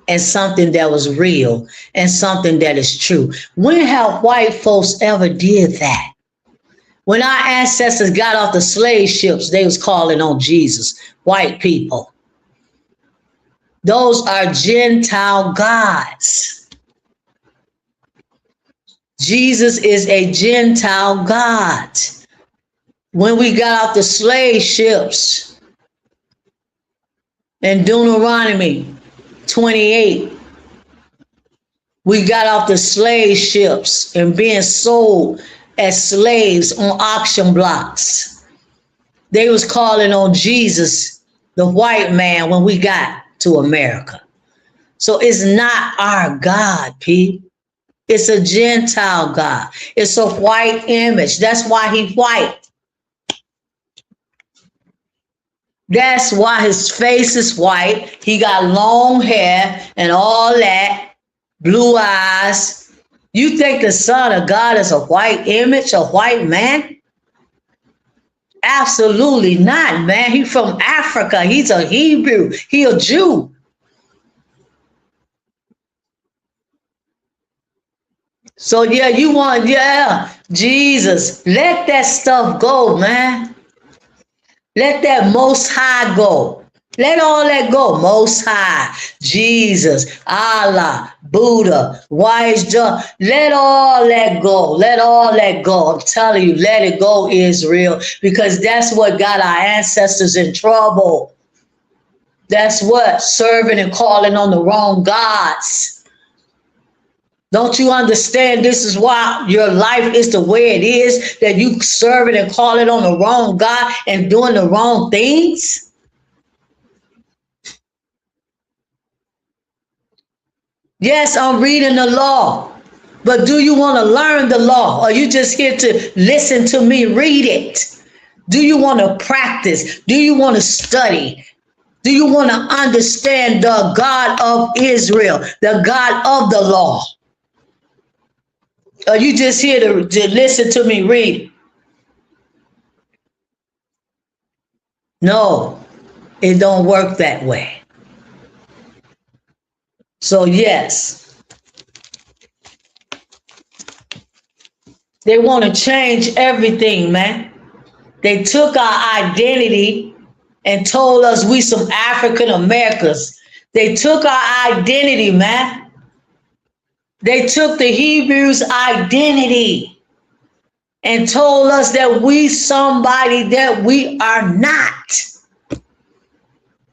A: And something that was real and something that is true? When have white folks ever did that? When our ancestors got off the slave ships, they was calling on Jesus, white people. Those are Gentile gods. Jesus is a Gentile God. When we got off the slave ships in Deuteronomy 28, we got off the slave ships and being sold as slaves on auction blocks. They was calling on Jesus, the white man, when we got to America. So it's not our God, people. It's a Gentile God. It's a white image. That's why he white. That's why his face is white. He got long hair and all that, blue eyes. You think the Son of God is a white image, a white man? Absolutely not, man. He's from Africa. He's a Hebrew. He a Jew. So Jesus, let that stuff go, man. Let that Most High go. Let all that go. Most High, Jesus, Allah, Buddha, wise judge. Let all that go. Let all that go. I'm telling you, let it go, Israel, because that's what got our ancestors in trouble. That's what, serving and calling on the wrong gods. Don't you understand? This is why your life is the way it is, that you serving and calling on the wrong God and doing the wrong things? Yes, I'm reading the law, but do you want to learn the law, or are you just here to listen to me read it? Do you want to practice? Do you want to study? Do you want to understand the God of Israel, the God of the law? Are you just here to listen to me read? No, it don't work that way. So yes, they want to change everything, man. They took our identity and told us we some African Americans. They took our identity, man. They took the Hebrews' identity and told us that we somebody that we are not.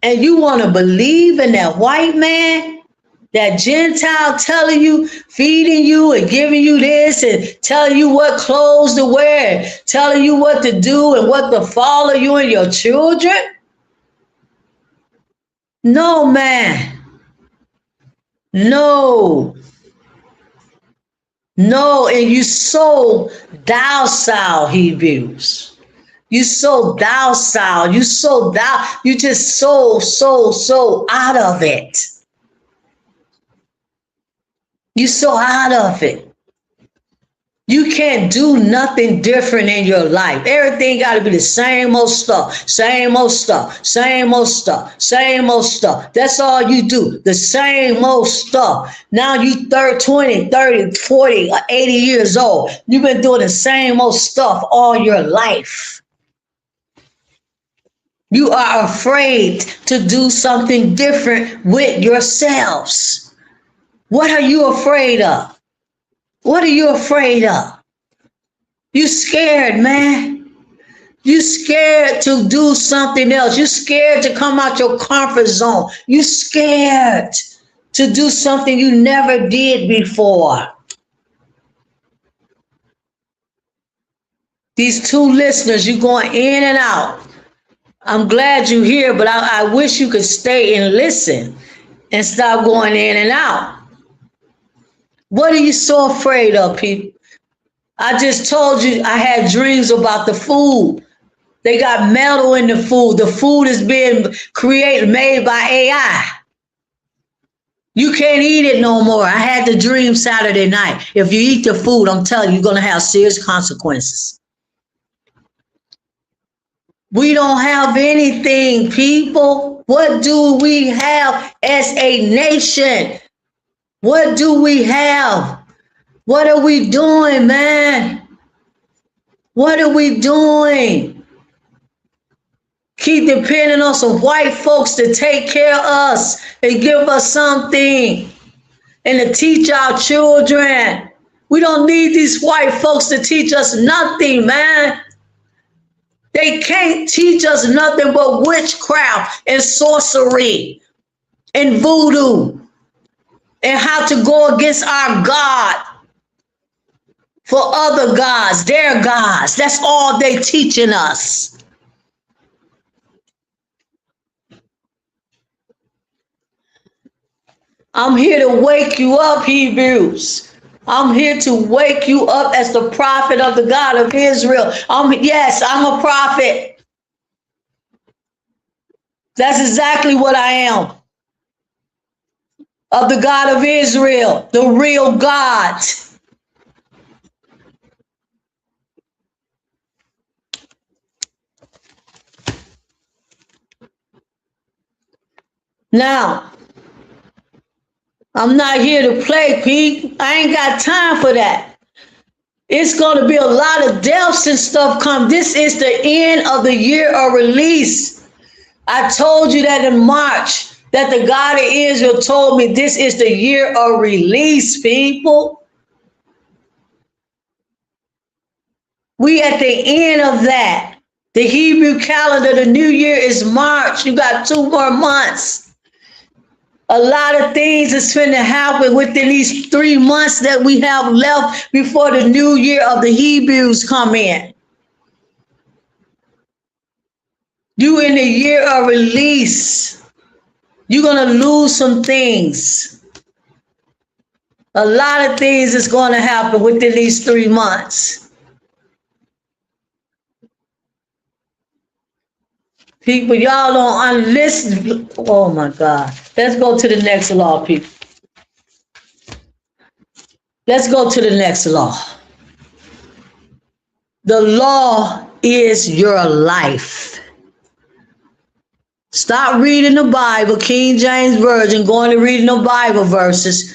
A: And you want to believe in that white man? That Gentile telling you, feeding you and giving you this and telling you what clothes to wear, telling you what to do and what to follow you and your children? No, man. No. No, and you so docile, Hebrews. You so docile. You so you just so out of it. You so out of it. You can't do nothing different in your life. Everything got to be the same old stuff, same old stuff, same old stuff, same old stuff. That's all you do, the same old stuff. Now you 20, 30, 40, 80 years old. You've been doing the same old stuff all your life. You are afraid to do something different with yourselves. What are you afraid of? What are you afraid of? You scared, man. You scared to do something else. You scared to come out your comfort zone. You scared to do something you never did before. These two listeners, you're going in and out. I'm glad you're here, but I wish you could stay and listen and stop going in and out. What are you so afraid of, people? I just told you I had dreams about the food. They got metal in the food. The food is being made by AI. You can't eat it no more. I had the dream Saturday night. If you eat the food, I'm telling you, you're going to have serious consequences. We don't have anything, people. What do we have as a nation? What do we have? What are we doing, man? What are we doing? Keep depending on some white folks to take care of us and give us something and to teach our children. We don't need these white folks to teach us nothing, man. They can't teach us nothing but witchcraft and sorcery and voodoo. And how to go against our God for other gods, their gods. That's all they teaching us. I'm here to wake you up, Hebrews. I'm here to wake you up as the prophet of the God of Israel. Yes, I'm a prophet. That's exactly what I am. Of the God of Israel, the real God. Now, I'm not here to play, Pete. I ain't got time for that. It's going to be a lot of deaths and stuff come. This is the end of the year of release. I told you that in March that the God of Israel told me this is the year of release, people. We at the end of that. The Hebrew calendar, the new year is March. You got 2 more months. A lot of things is going to happen within these 3 months that we have left before the new year of the Hebrews come in. You in the year of release. You're going to lose some things. A lot of things is going to happen within these 3 months. People, y'all don't listen. Oh my God. Let's go to the next law, people. Let's go to the next law. The law is your life. Stop reading the Bible, King James Version, going to reading the Bible verses.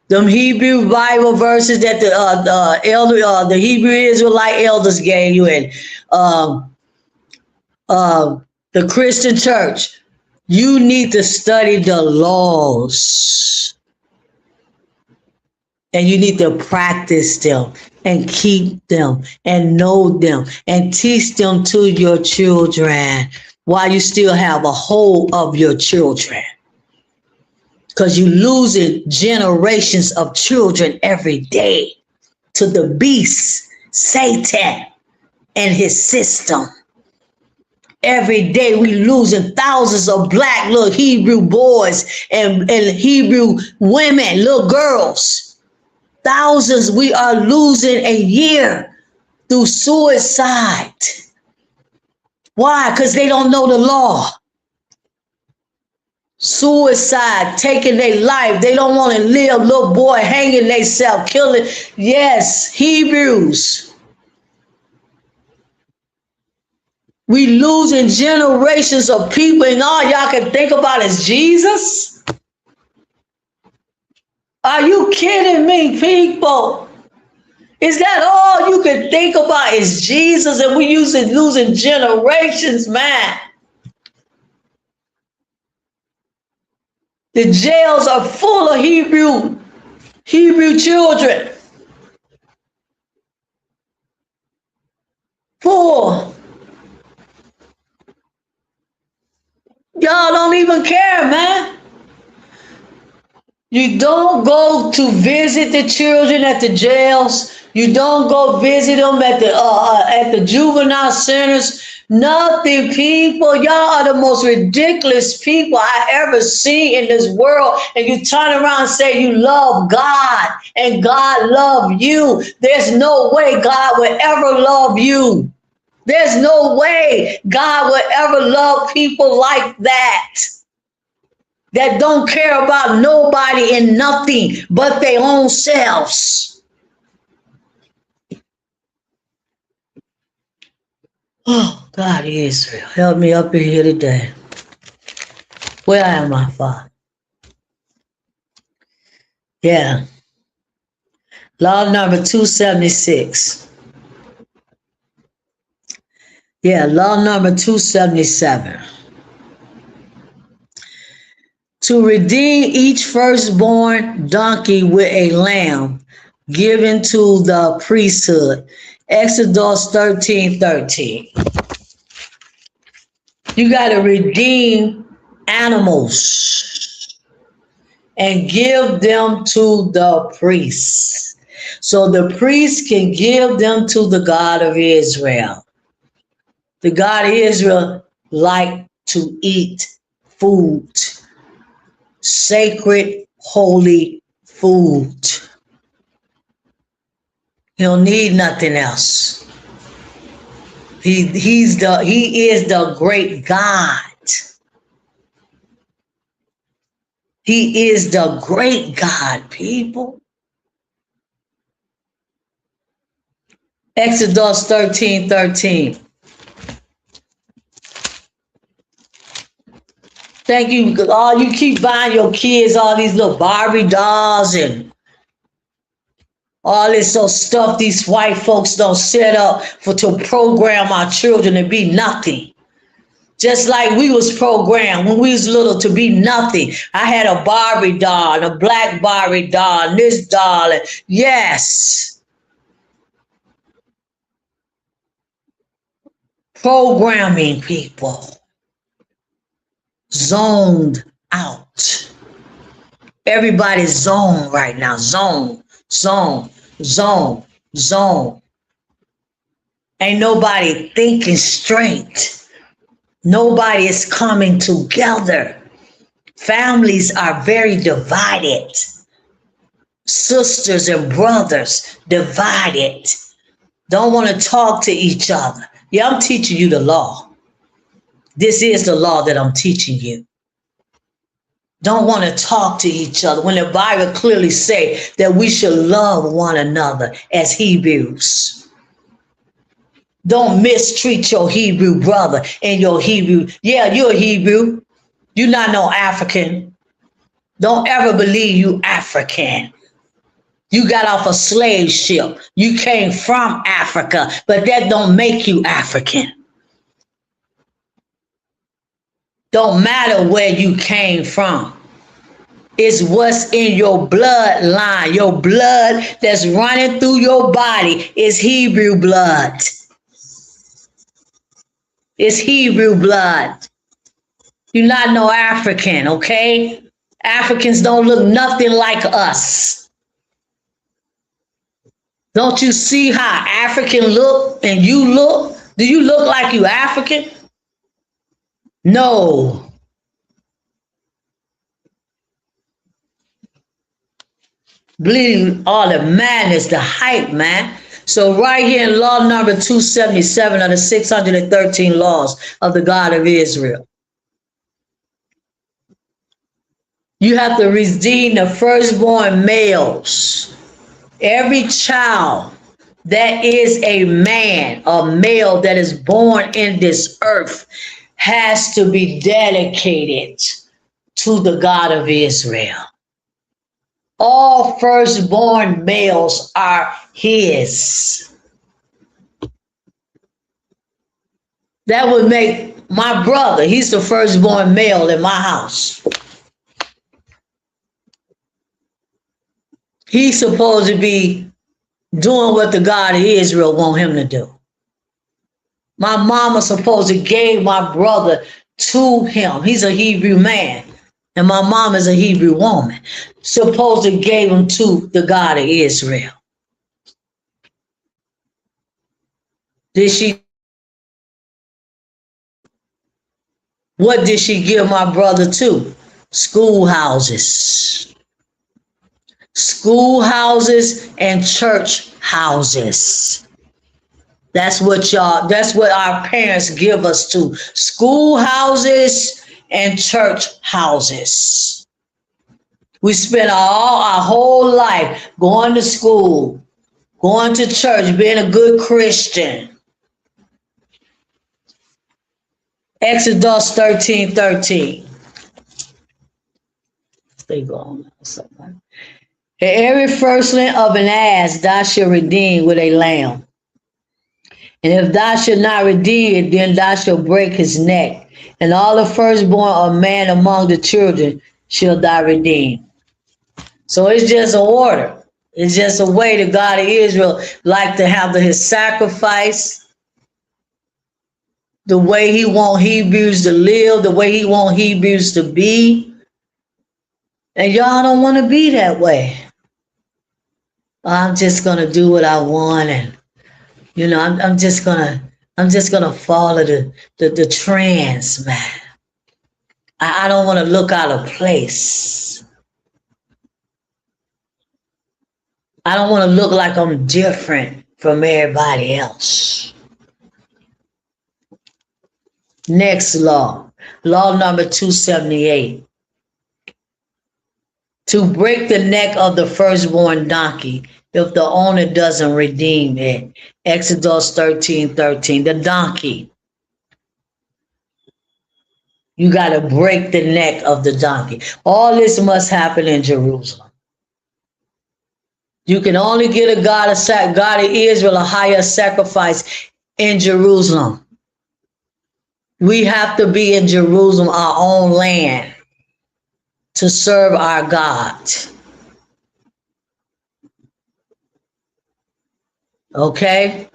A: Them Hebrew Bible verses that the Hebrew Israelite elders gave you in the Christian church. You need to study the laws. And you need to practice them and keep them and know them and teach them to your children while you still have a hold of your children. Because you're losing generations of children every day to the beast, Satan, and his system. Every day we losing thousands of black little Hebrew boys and Hebrew women, little girls. Thousands we are losing a year through suicide. Why? Because they don't know the law. Suicide, taking their life. They don't want to live. Little boy hanging themselves, killing. Yes, Hebrews. We losing generations of people, and all y'all can think about is Jesus. Are you kidding me, people? Is that all you can think about is Jesus, and we losing generations, man? The jails are full of Hebrew children. Full. Y'all don't even care, man. You don't go to visit the children at the jails. You don't go visit them at the juvenile centers. Nothing, people. Y'all are the most ridiculous people I ever seen in this world. And you turn around and say you love God and God love you. There's no way God would ever love you. There's no way God would ever love people like that. That don't care about nobody and nothing but their own selves. Oh, God, Israel, help me up in here today. Where am I, Father? Yeah. Law number 276. Yeah, law number 277. To redeem each firstborn donkey with a lamb given to the priesthood. Exodus 13:13. You got to redeem animals and give them to the priests. So the priest can give them to the God of Israel. The God of Israel liked to eat food. Sacred, holy food. He don't need nothing else. He is the great God. He is the great God, people. Exodus 13:13. Thank you, because all you keep buying your kids all these little Barbie dolls and all this old stuff these white folks don't set up to program our children to be nothing. Just like we was programmed when we was little to be nothing. I had a Barbie doll, a black Barbie doll, and this doll. And yes, programming people zoned out. Everybody's zoned right now. Zone, zone, zone, zone. Ain't nobody thinking straight. Nobody is coming together. Families are very divided. Sisters and brothers divided. Don't want to talk to each other. Yeah, I'm teaching you the law. This is the law that I'm teaching you. Don't want to talk to each other when the Bible clearly say that we should love one another as Hebrews. Don't mistreat your Hebrew brother and your Hebrew. Yeah, you're a Hebrew. You're not no African. Don't ever believe you African. You got off a slave ship. You came from Africa, but that don't make you African. Don't matter where you came from. It's what's in your bloodline. Your blood that's running through your body is Hebrew blood. It's Hebrew blood. You're not no African, okay? Africans don't look nothing like us. Don't you see how African look and you look? Do you look like you African? No. Believe all the madness, the hype, man. So right here in law number 277 of the 613 laws of the God of Israel, you have to redeem the firstborn males. Every child that is a man, a male that is born in this earth, has to be dedicated to the God of Israel. All firstborn males are his. That would make my brother, he's the firstborn male in my house. He's supposed to be doing what the God of Israel want him to do. My mama supposed to give my brother to him. He's a Hebrew man. And my mom is a Hebrew woman. Supposed to give him to the God of Israel. Did she? What did she give my brother to? Schoolhouses. Schoolhouses and church houses. That's what our parents give us to. Schoolhouses and church houses. We spent our whole life going to school, going to church, being a good Christian. Exodus 13:13. Stay going. And every firstling of an ass thou shalt redeem with a lamb. And if thou shalt not redeem it, then thou shalt break his neck. And all the firstborn of man among the children shall thou redeem. So it's just an order. It's just a way the God of Israel like to have his sacrifice, the way he want Hebrews to live, the way he want Hebrews to be. And y'all don't want to be that way. I'm just going to do what I want, and I'm just gonna follow the trends, man. I don't want to look out of place. I don't want to look like I'm different from everybody else. Next law, law number 278. To break the neck of the firstborn donkey if the owner doesn't redeem it. Exodus 13:13. The donkey. You got to break the neck of the donkey. All this must happen in Jerusalem. You can only get a God of Israel a higher sacrifice in Jerusalem. We have to be in Jerusalem, our own land, to serve our God. Okay?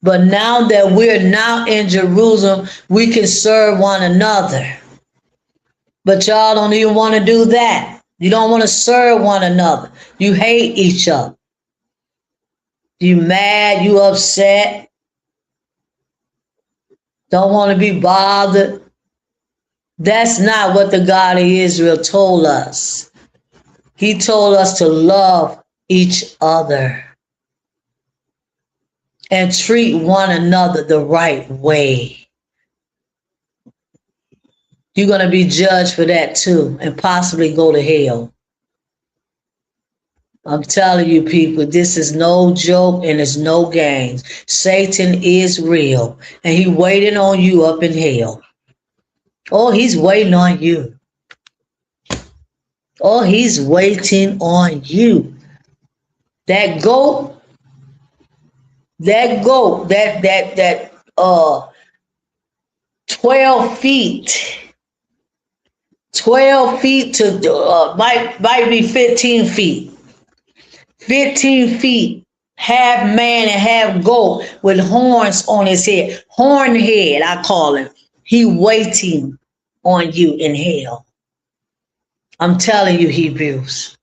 A: But now that we're now in Jerusalem, we can serve one another. But y'all don't even want to do that. You don't want to serve one another. You hate each other. You mad, you upset, don't want to be bothered. That's not what the God of Israel told us. He told us to love each other and treat one another the right way. You're going to be judged for that too and possibly go to hell. I'm telling you, people, this is no joke and it's no games. Satan is real and he's waiting on you up in hell. Oh, he's waiting on you. Oh, he's waiting on you. That goat, that 12 feet, 12 feet to might be 15 feet. 15 feet, half man and half goat with horns on his head. Horn head, I call him. He waiting on you in hell. I'm telling you, Hebrews,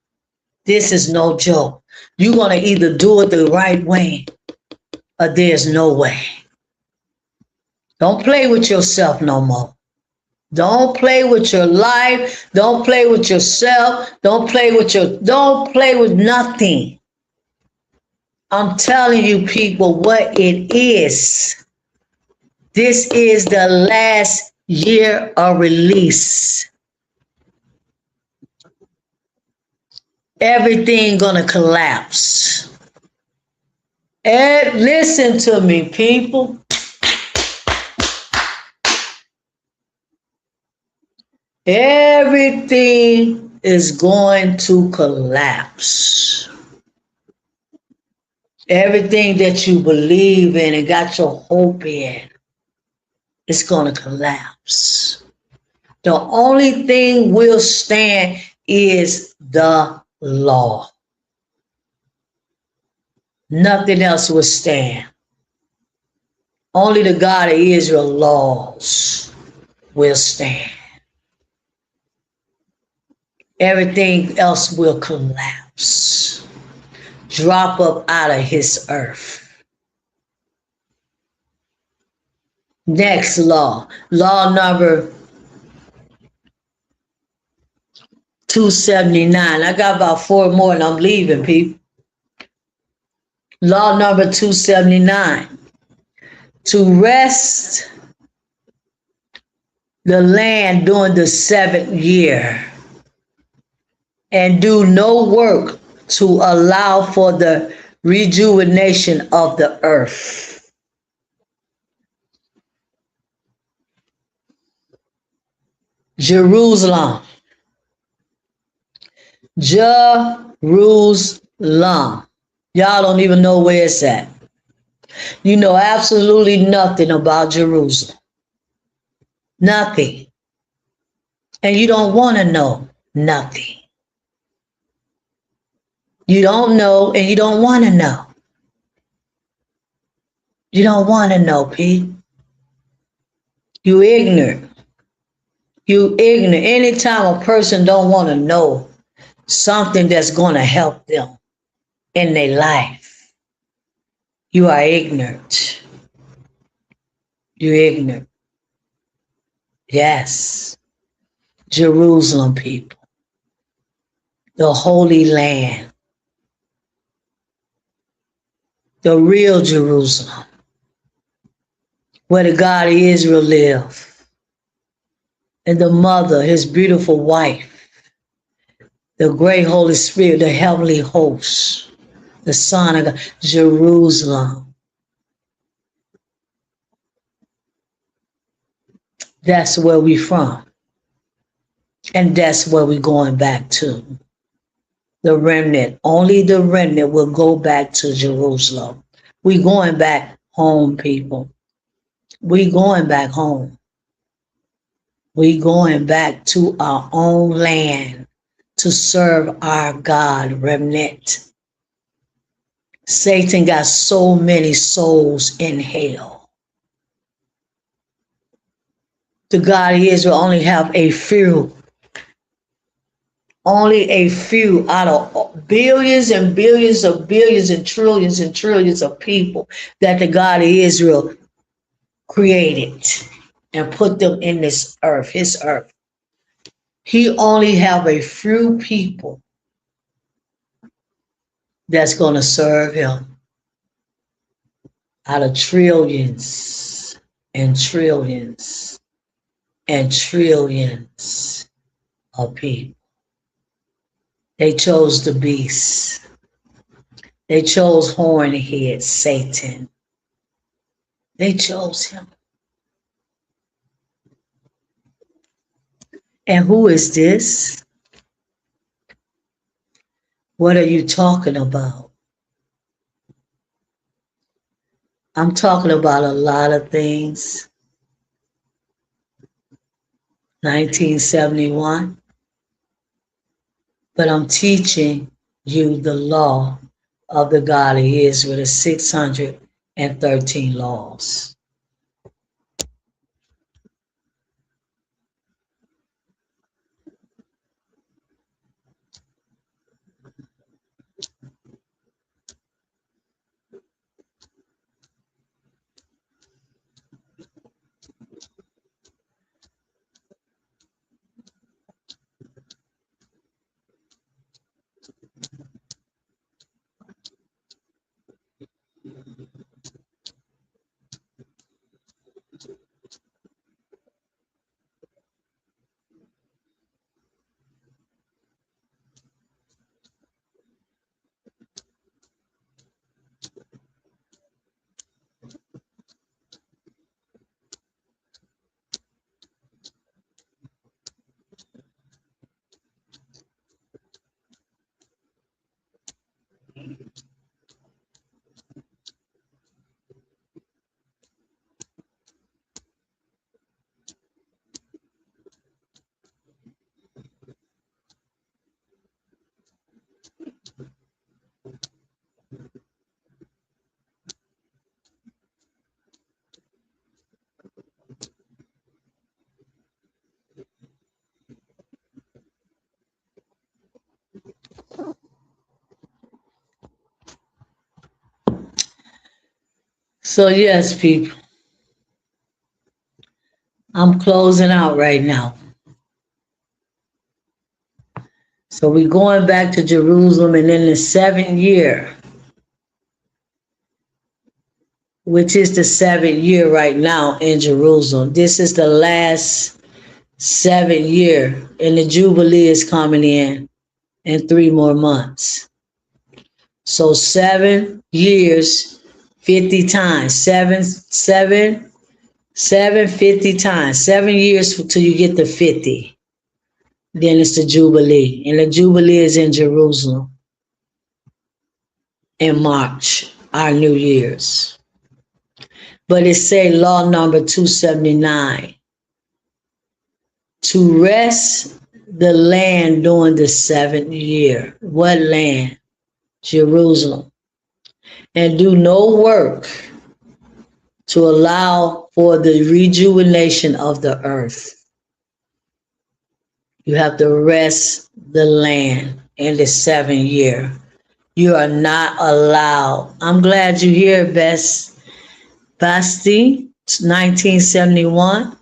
A: this is no joke. You're going to either do it the right way or there's no way. Don't play with yourself no more. Don't play with your life. Don't play with yourself. Don't play with nothing. I'm telling you, people, what it is. This is the last year of release. Everything gonna collapse. And listen to me, people. Everything is going to collapse. Everything that you believe in and got your hope in, it's going to collapse. The only thing will stand is the law. Nothing else will stand. Only the God of Israel laws will stand. Everything else will collapse. Drop up out of his earth. Next law. Law number 279. I got about 4 more and I'm leaving, people. Law number 279. To rest the land during the 7th year and do no work to allow for the rejuvenation of the earth. Jerusalem. Jerusalem. Y'all don't even know where it's at. You know absolutely nothing about Jerusalem. Nothing. And you don't want to know nothing. You don't know and you don't want to know. You don't want to know, Pete. You ignorant. You ignorant. Anytime a person don't want to know something that's going to help them in their life, you are ignorant. You're ignorant. Yes. Jerusalem, people. The Holy Land. The real Jerusalem. Where the God of Israel lived. And the mother, his beautiful wife. The great Holy Spirit, the heavenly host. The Son of God. Jerusalem. That's where we from. And that's where we're going back to. The remnant. Only the remnant will go back to Jerusalem. We're going back home, people. We're going back home. We going back to our own land to serve our God, remnant. Satan got so many souls in hell. The God of Israel only have only a few out of billions and billions of billions and trillions of people that the God of Israel created and put them in this earth, his earth. He only have a few people that's going to serve him out of trillions and trillions and trillions of people. They chose the beast. They chose horny head Satan. They chose him. And who is this? What are you talking about? I'm talking about a lot of things. 1971. But I'm teaching you the law of the God of Israel, the 613 laws. So yes, people, I'm closing out right now. So we're going back to Jerusalem, and in the 7th year, which is the 7th year right now in Jerusalem. This is the last 7th year, and the Jubilee is coming in 3 more months. So 7 years, 50 times, 50 times, 7 years till you get to 50. Then it's the Jubilee, and the Jubilee is in Jerusalem in March, our New Year's. But it say law number 279, to rest the land during the 7th year. What land? Jerusalem. And do no work to allow for the rejuvenation of the earth. You have to rest the land in the 7th year. You are not allowed. I'm glad you're here, Basti, 1971.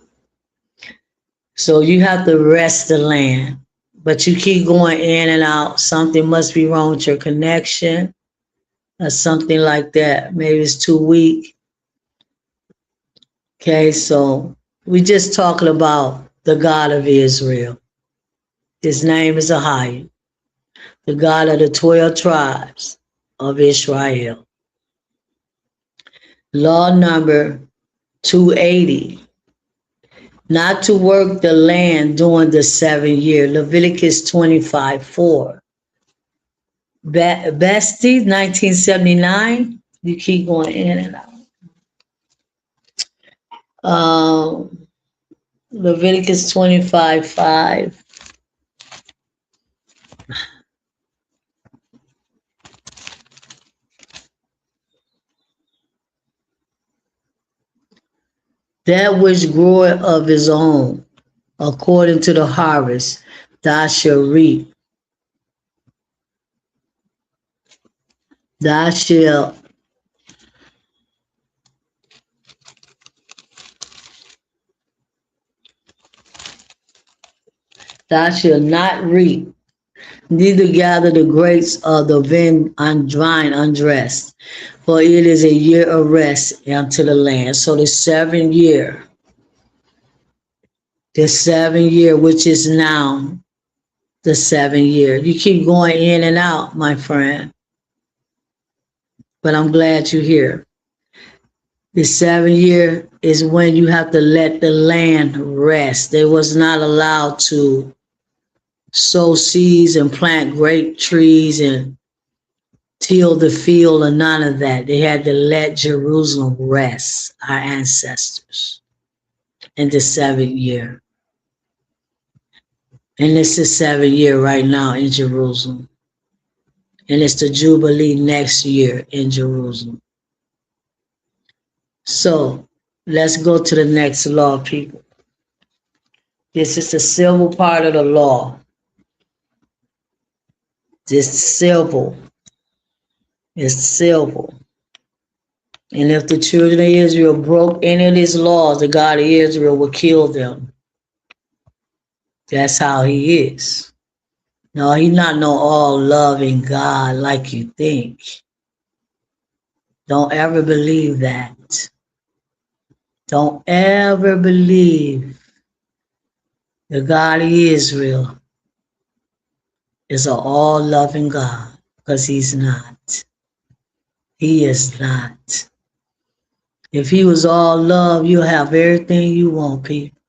A: So you have to rest the land. But you keep going in and out. Something must be wrong with your connection or something like that. Maybe it's too weak. Okay, so we're just talking about the God of Israel. His name is Ahai, the God of the 12 tribes of Israel. Law number 280, not to work the land during the 7th year. Leviticus 25:4. Basti, 1979. You keep going in and out. Leviticus 25:5. That which groweth of his own, according to the harvest, thou shalt reap. Thou shalt not reap, neither gather the grapes of the vine undressed, for it is a year of rest unto the land. So the 7 year, which is now the 7 year. You keep going in and out, my friend, but I'm glad you're here. The 7 year is when you have to let the land rest. They was not allowed to sow seeds and plant grape trees and till the field or none of that. They had to let Jerusalem rest, our ancestors, in the 7 year. And it's the 7 year right now in Jerusalem. And it's the Jubilee next year in Jerusalem. So let's go to the next law, people. This is the civil part of the law. This civil is civil. And if the children of Israel broke any of these laws, the God of Israel would kill them. That's how he is. No, he's not no all-loving God like you think. Don't ever believe that. Don't ever believe the God of Israel is an all-loving God, because he's not. He is not. If he was all love, you'll have everything you want, people.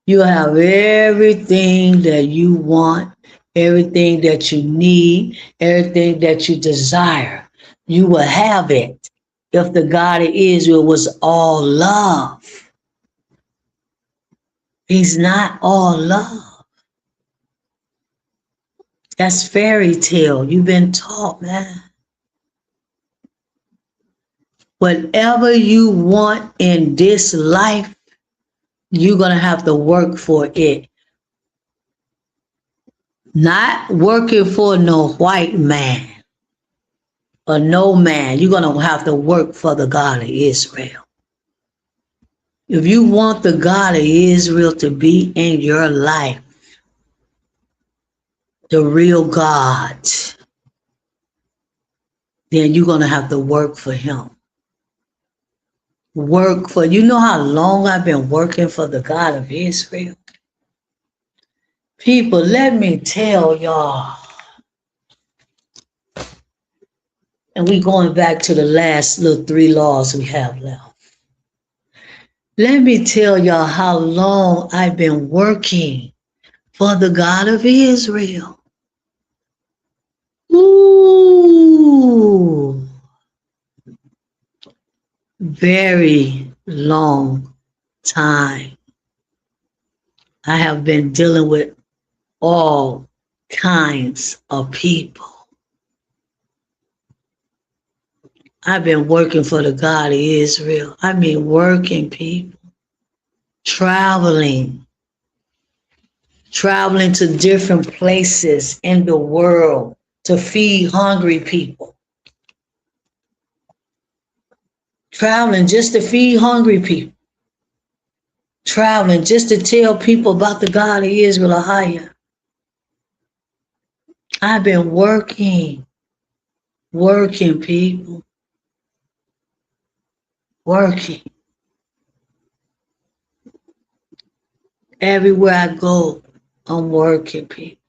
A: You have everything that you want, everything that you need, everything that you desire. You will have it if the God of Israel was all love. He's not all love. That's fairy tale. You've been taught, man. Whatever you want in this life, you're going to have to work for it. Not working for no white man or no man. You're going to have to work for the God of Israel. If you want the God of Israel to be in your life, the real God, then you're going to have to work for him. You know how long I've been working for the God of Israel? People, let me tell y'all, and we're going back to the last little 3 laws we have left. Let me tell y'all how long I've been working for the God of Israel. Ooh, very long time. I have been dealing with all kinds of people. I've been working for the God of Israel. I've been working, people. Traveling to different places in the world to feed hungry people. Traveling just to feed hungry people. Traveling just to tell people about the God of Israel or higher. I've been working people. Working. Everywhere I go, I'm working, people.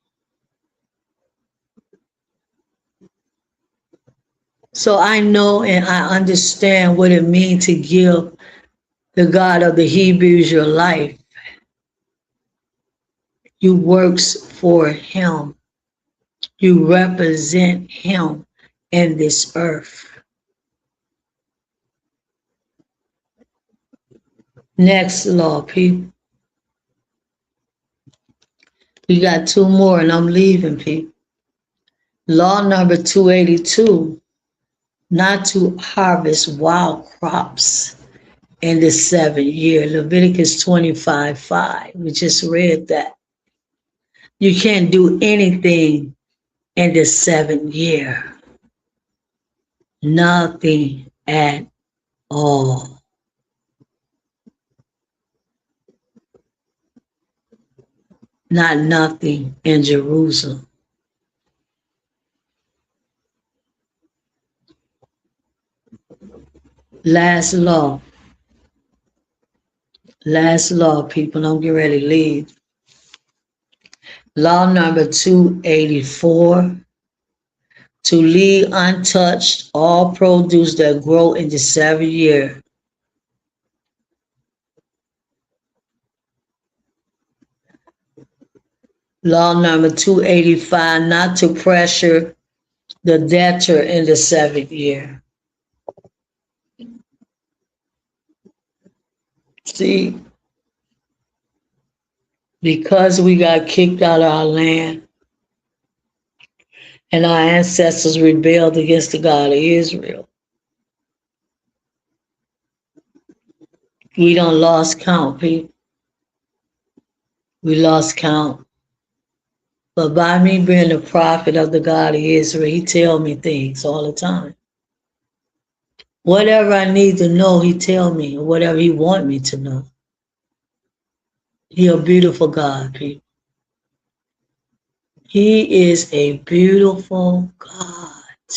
A: So I know and I understand what it means to give the God of the Hebrews your life. You works for him. You represent him in this earth. Next law, people. We got two more and I'm leaving, people. Law number 282, not to harvest wild crops in the 7th year. Leviticus 25:5. We just read that. You can't do anything in the 7th year. Nothing at all. Not nothing in Jerusalem. Last law. Last law, people. I'm getting ready to leave. Law number 284. To leave untouched all produce that grow in the 7th year. Law number 285, not to pressure the debtor in the 7th year. See, because we got kicked out of our land and our ancestors rebelled against the God of Israel, we don't lost count, people. We lost count. But by me being the prophet of the God of Israel, he tell me things all the time. Whatever I need to know, he tell me, or whatever he want me to know. He a beautiful God, people. He is a beautiful God.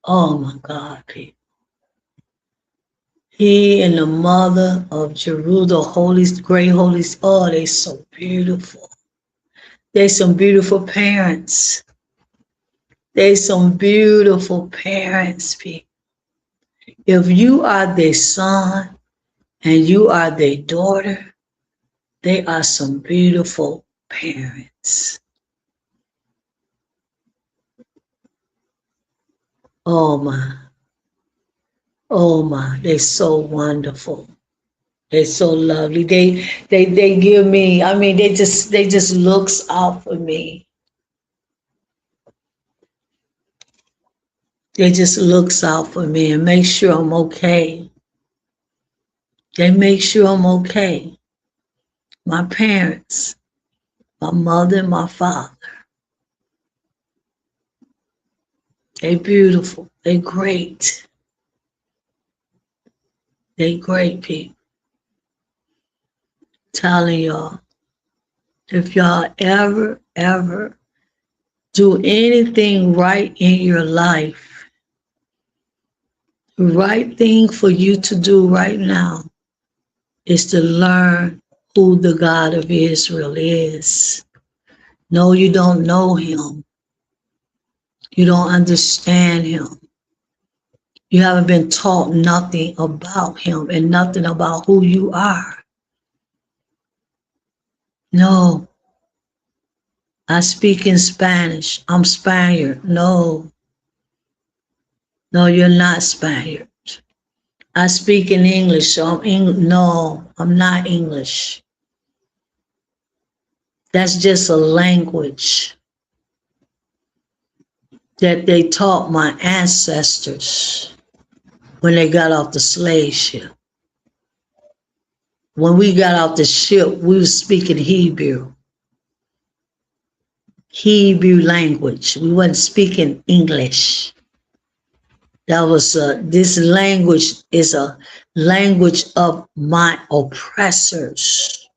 A: Oh my God, people. He and the mother of Jerusalem, the holy, great holy, oh, they so beautiful. They some beautiful parents. They some beautiful parents, people. If you are their son and you are their daughter, they are some beautiful parents. Oh my. Oh my, they're so wonderful. They're so lovely. They give me, I mean, they just looks out for me. They just looks out for me and make sure I'm okay. They make sure I'm okay. My parents, my mother and my father. They beautiful. They great. They great people. Telling y'all, if y'all ever do anything right in your life, the right thing for you to do right now is to learn who the God of Israel is. No, you don't know him. You don't understand him. You haven't been taught nothing about him and nothing about who you are. No, I speak in Spanish. I'm Spaniard. No, you're not Spaniard. I speak in English, so no, I'm not English. That's just a language that they taught my ancestors when they got off the slave ship. When we got off the ship, we were speaking Hebrew language. We wasn't speaking English. That was this language is a language of my oppressors.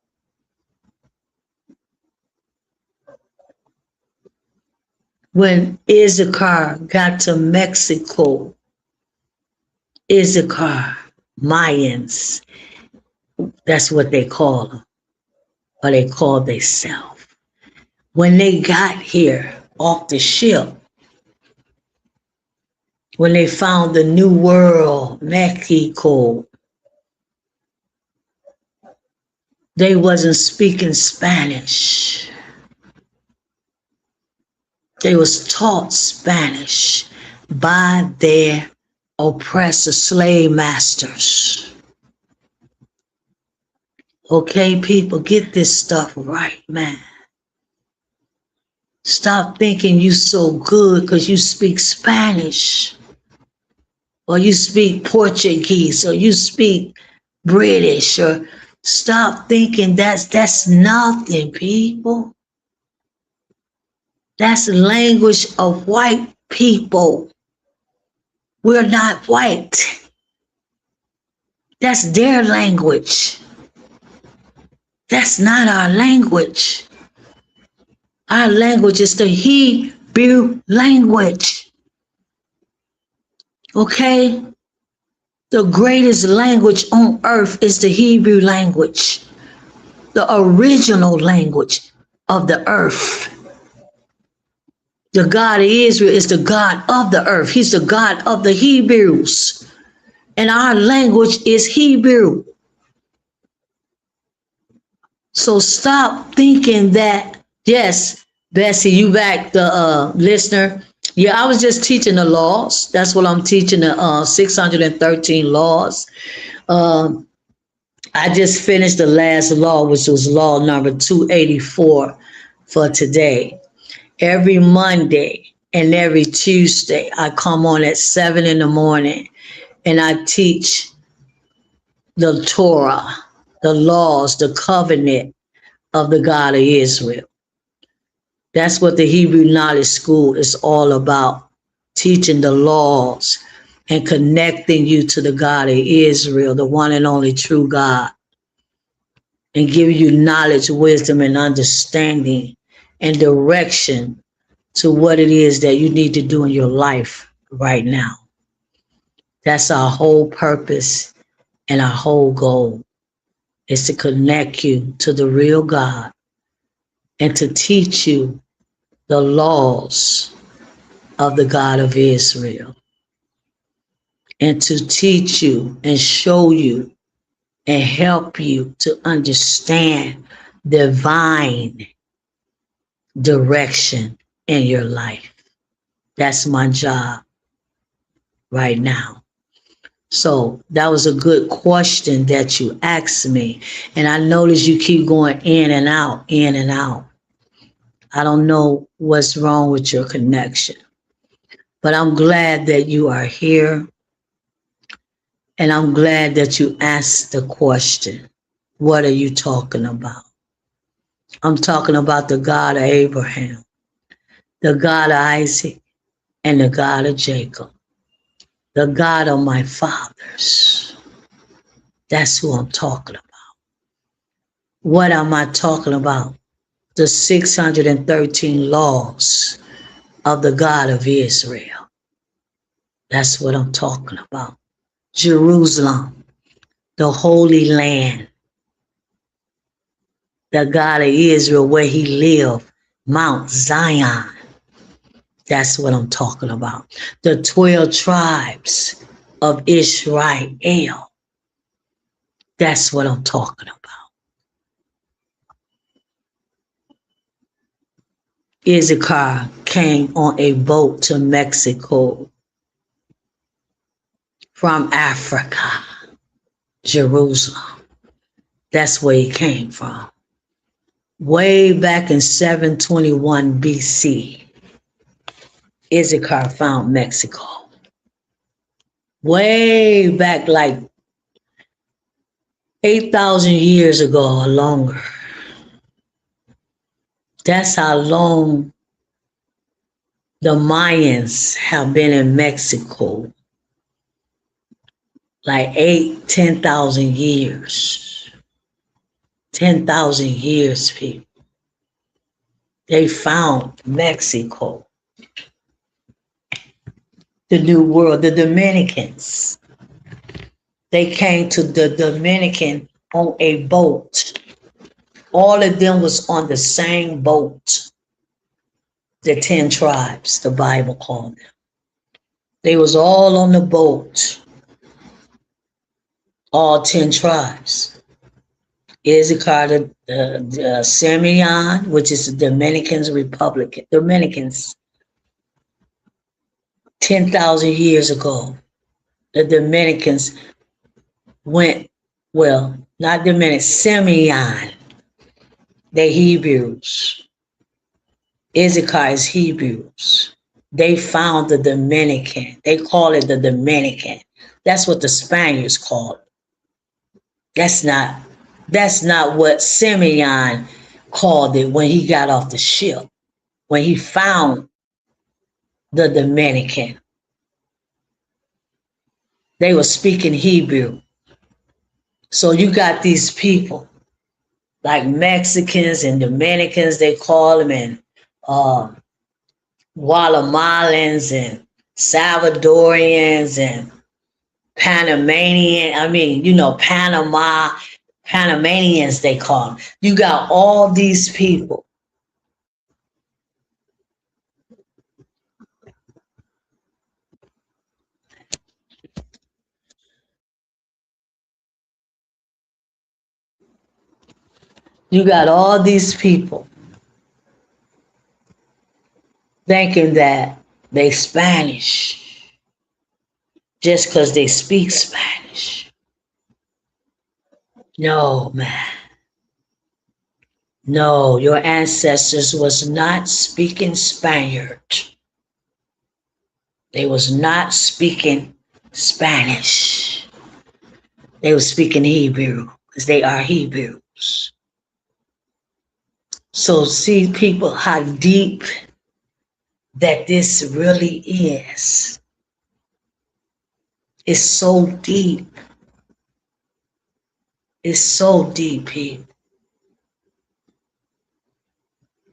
A: When Issachar got to Mexico, Issachar, Mayans, that's what they call them, or they call themselves. When they got here off the ship, when they found the new world, Mexico, they wasn't speaking Spanish. They was taught Spanish by their oppressor slave masters. Okay, people, get this stuff right, man. Stop thinking you so good because you speak Spanish or you speak Portuguese or you speak British, or stop thinking that's nothing, people. That's the language of white people. We're not white. That's their language. That's not our language. Our language is the Hebrew language. Okay? The greatest language on earth is the Hebrew language, the original language of the earth. The God of Israel is the God of the earth. He's the God of the Hebrews. And our language is Hebrew. So stop thinking that, yes, Bessie, you back, the listener. Yeah, I was just teaching the laws. That's what I'm teaching, the 613 laws. Um, I just finished the last law, which was law number 284 for today. Every Monday and every Tuesday, I come on at 7 in the morning and I teach the Torah, the laws, the covenant of the God of Israel. That's what the Hebrew Knowledge School is all about, teaching the laws and connecting you to the God of Israel, the one and only true God, and giving you knowledge, wisdom, and understanding and direction to what it is that you need to do in your life right now. That's our whole purpose and our whole goal, is to connect you to the real God and to teach you the laws of the God of Israel, and to teach you and show you and help you to understand divine direction in your life. That's my job right now. So that was a good question that you asked me. And I noticed you keep going in and out, in and out. I don't know what's wrong with your connection, but I'm glad that you are here. And I'm glad that you asked the question, what are you talking about? I'm talking about the God of Abraham, the God of Isaac, and the God of Jacob, the God of my fathers. That's who I'm talking about. What am I talking about? The 613 laws of the God of Israel. That's what I'm talking about. Jerusalem, the Holy Land, the God of Israel, where he lived, Mount Zion. That's what I'm talking about. The 12 tribes of Israel. That's what I'm talking about. Issachar came on a boat to Mexico from Africa, Jerusalem. That's where he came from. Way back in 721 BC, Issachar found Mexico. Way back, like 8,000 years ago or longer. That's how long the Mayans have been in Mexico. Like 10,000 years. 10,000 years, people. They found Mexico. The New World, the Dominicans. They came to the Dominican on a boat. All of them was on the same boat. The 10 tribes, the Bible called them. They was all on the boat. All 10 tribes. Issachar, the Simeon, which is the Dominicans, 10,000 years ago, the Dominicans went Well, not Dominican, Simeon, they Hebrews. Issachar is Hebrews. They found the Dominican. They call it the Dominican. That's what the Spaniards call it. That's not what Simeon called it when he got off the ship, when he found the Dominican. They were speaking Hebrew. So you got these people like Mexicans and Dominicans, they call them, and Guatemalans and Salvadorians and Panamanian. I mean, Panamanians, they call them. You got all these people. You got all these people thinking that they Spanish just because they speak Spanish. No, man. No, your ancestors was not speaking Spaniard. They was not speaking Spanish. They were speaking Hebrew because they are Hebrews. So see, people, how deep that this really is. It's so deep. It's so deep, people.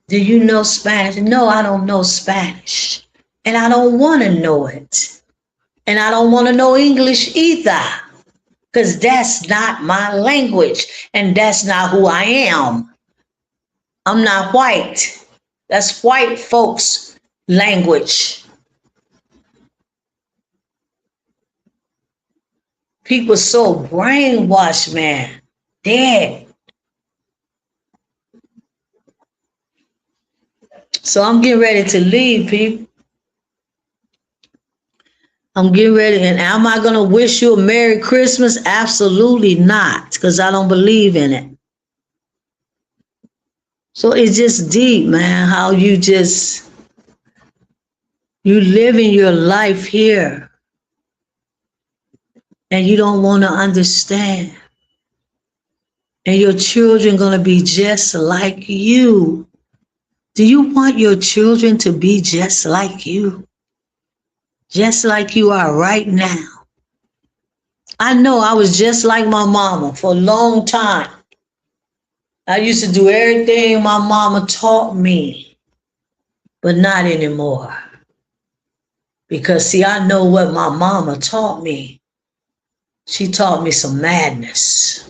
A: Do you know Spanish? No, I don't know Spanish. And I don't want to know it. And I don't want to know English either. Because that's not my language. And that's not who I am. I'm not white. That's white folks' language. People so brainwashed, man. Dead. So I'm getting ready to leave, people. I'm getting ready. And am I going to wish you a Merry Christmas? Absolutely not, because I don't believe in it. So it's just deep, man, how you living your life here and you don't want to understand. And your children going to be just like you. Do you want your children to be just like you? Just like you are right now. I know I was just like my mama for a long time. I used to do everything my mama taught me, but not anymore. Because see, I know what my mama taught me. She taught me some madness.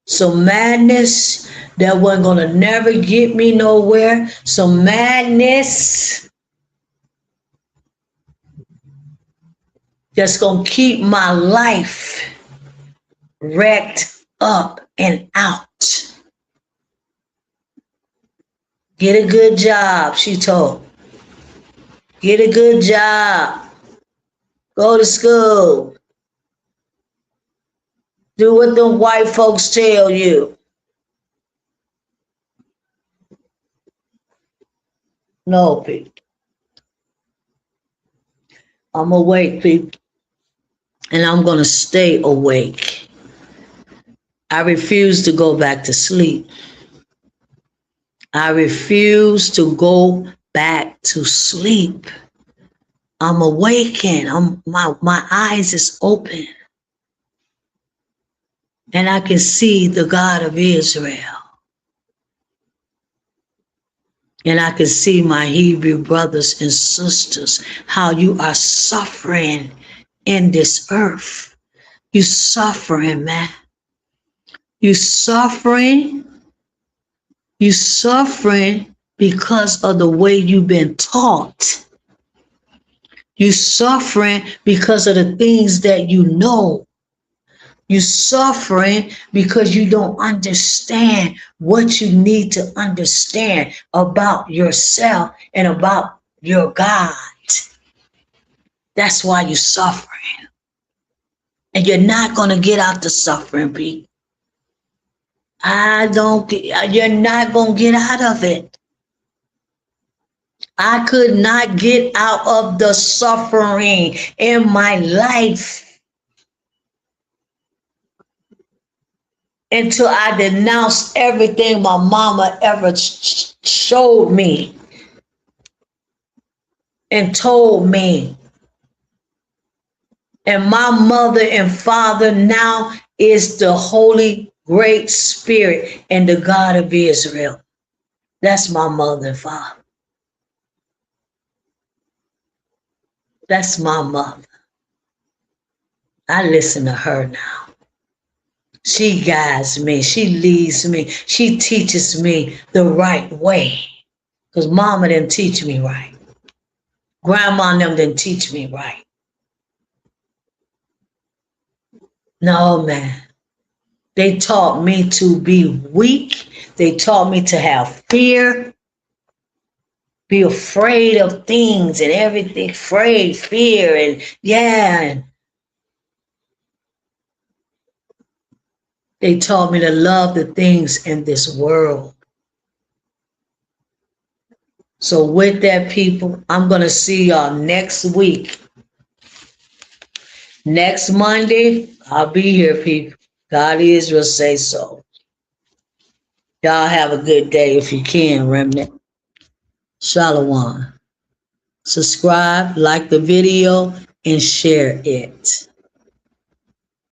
A: Some madness that wasn't gonna never get me nowhere. Some madness that's gonna keep my life wrecked up and out. Get a good job, she told. Get a good job. Go to school. Do what the white folks tell you. No, people. I'm awake, people. And I'm going to stay awake. I refuse to go back to sleep. I refuse to go back to sleep. I'm awakened. My eyes is open. And I can see the God of Israel. And I can see my Hebrew brothers and sisters, how you are suffering in this earth. You suffering, man. You suffering because of the way you've been taught. You suffering because of the things that you know. You suffering because you don't understand what you need to understand about yourself and about your God. That's why you're suffering. And you're not going to get out the suffering, Pete. You're not going to get out of it. I could not get out of the suffering in my life until I denounced everything my mama ever showed me and told me. And my mother and father now is the Holy Great Spirit and the God of Israel. That's my mother and father. That's my mother. I listen to her now. She guides me. She leads me. She teaches me the right way. Because mama didn't teach me right. Grandma and them didn't teach me right. No, man. They taught me to be weak. They taught me to have fear, be afraid of things and everything, afraid, fear, and yeah. They taught me to love the things in this world. So with that, people, I'm going to see y'all next week. Next Monday, I'll be here, people. God Israel say so. Y'all have a good day if you can, remnant. Shalom. Subscribe, like the video, and share it.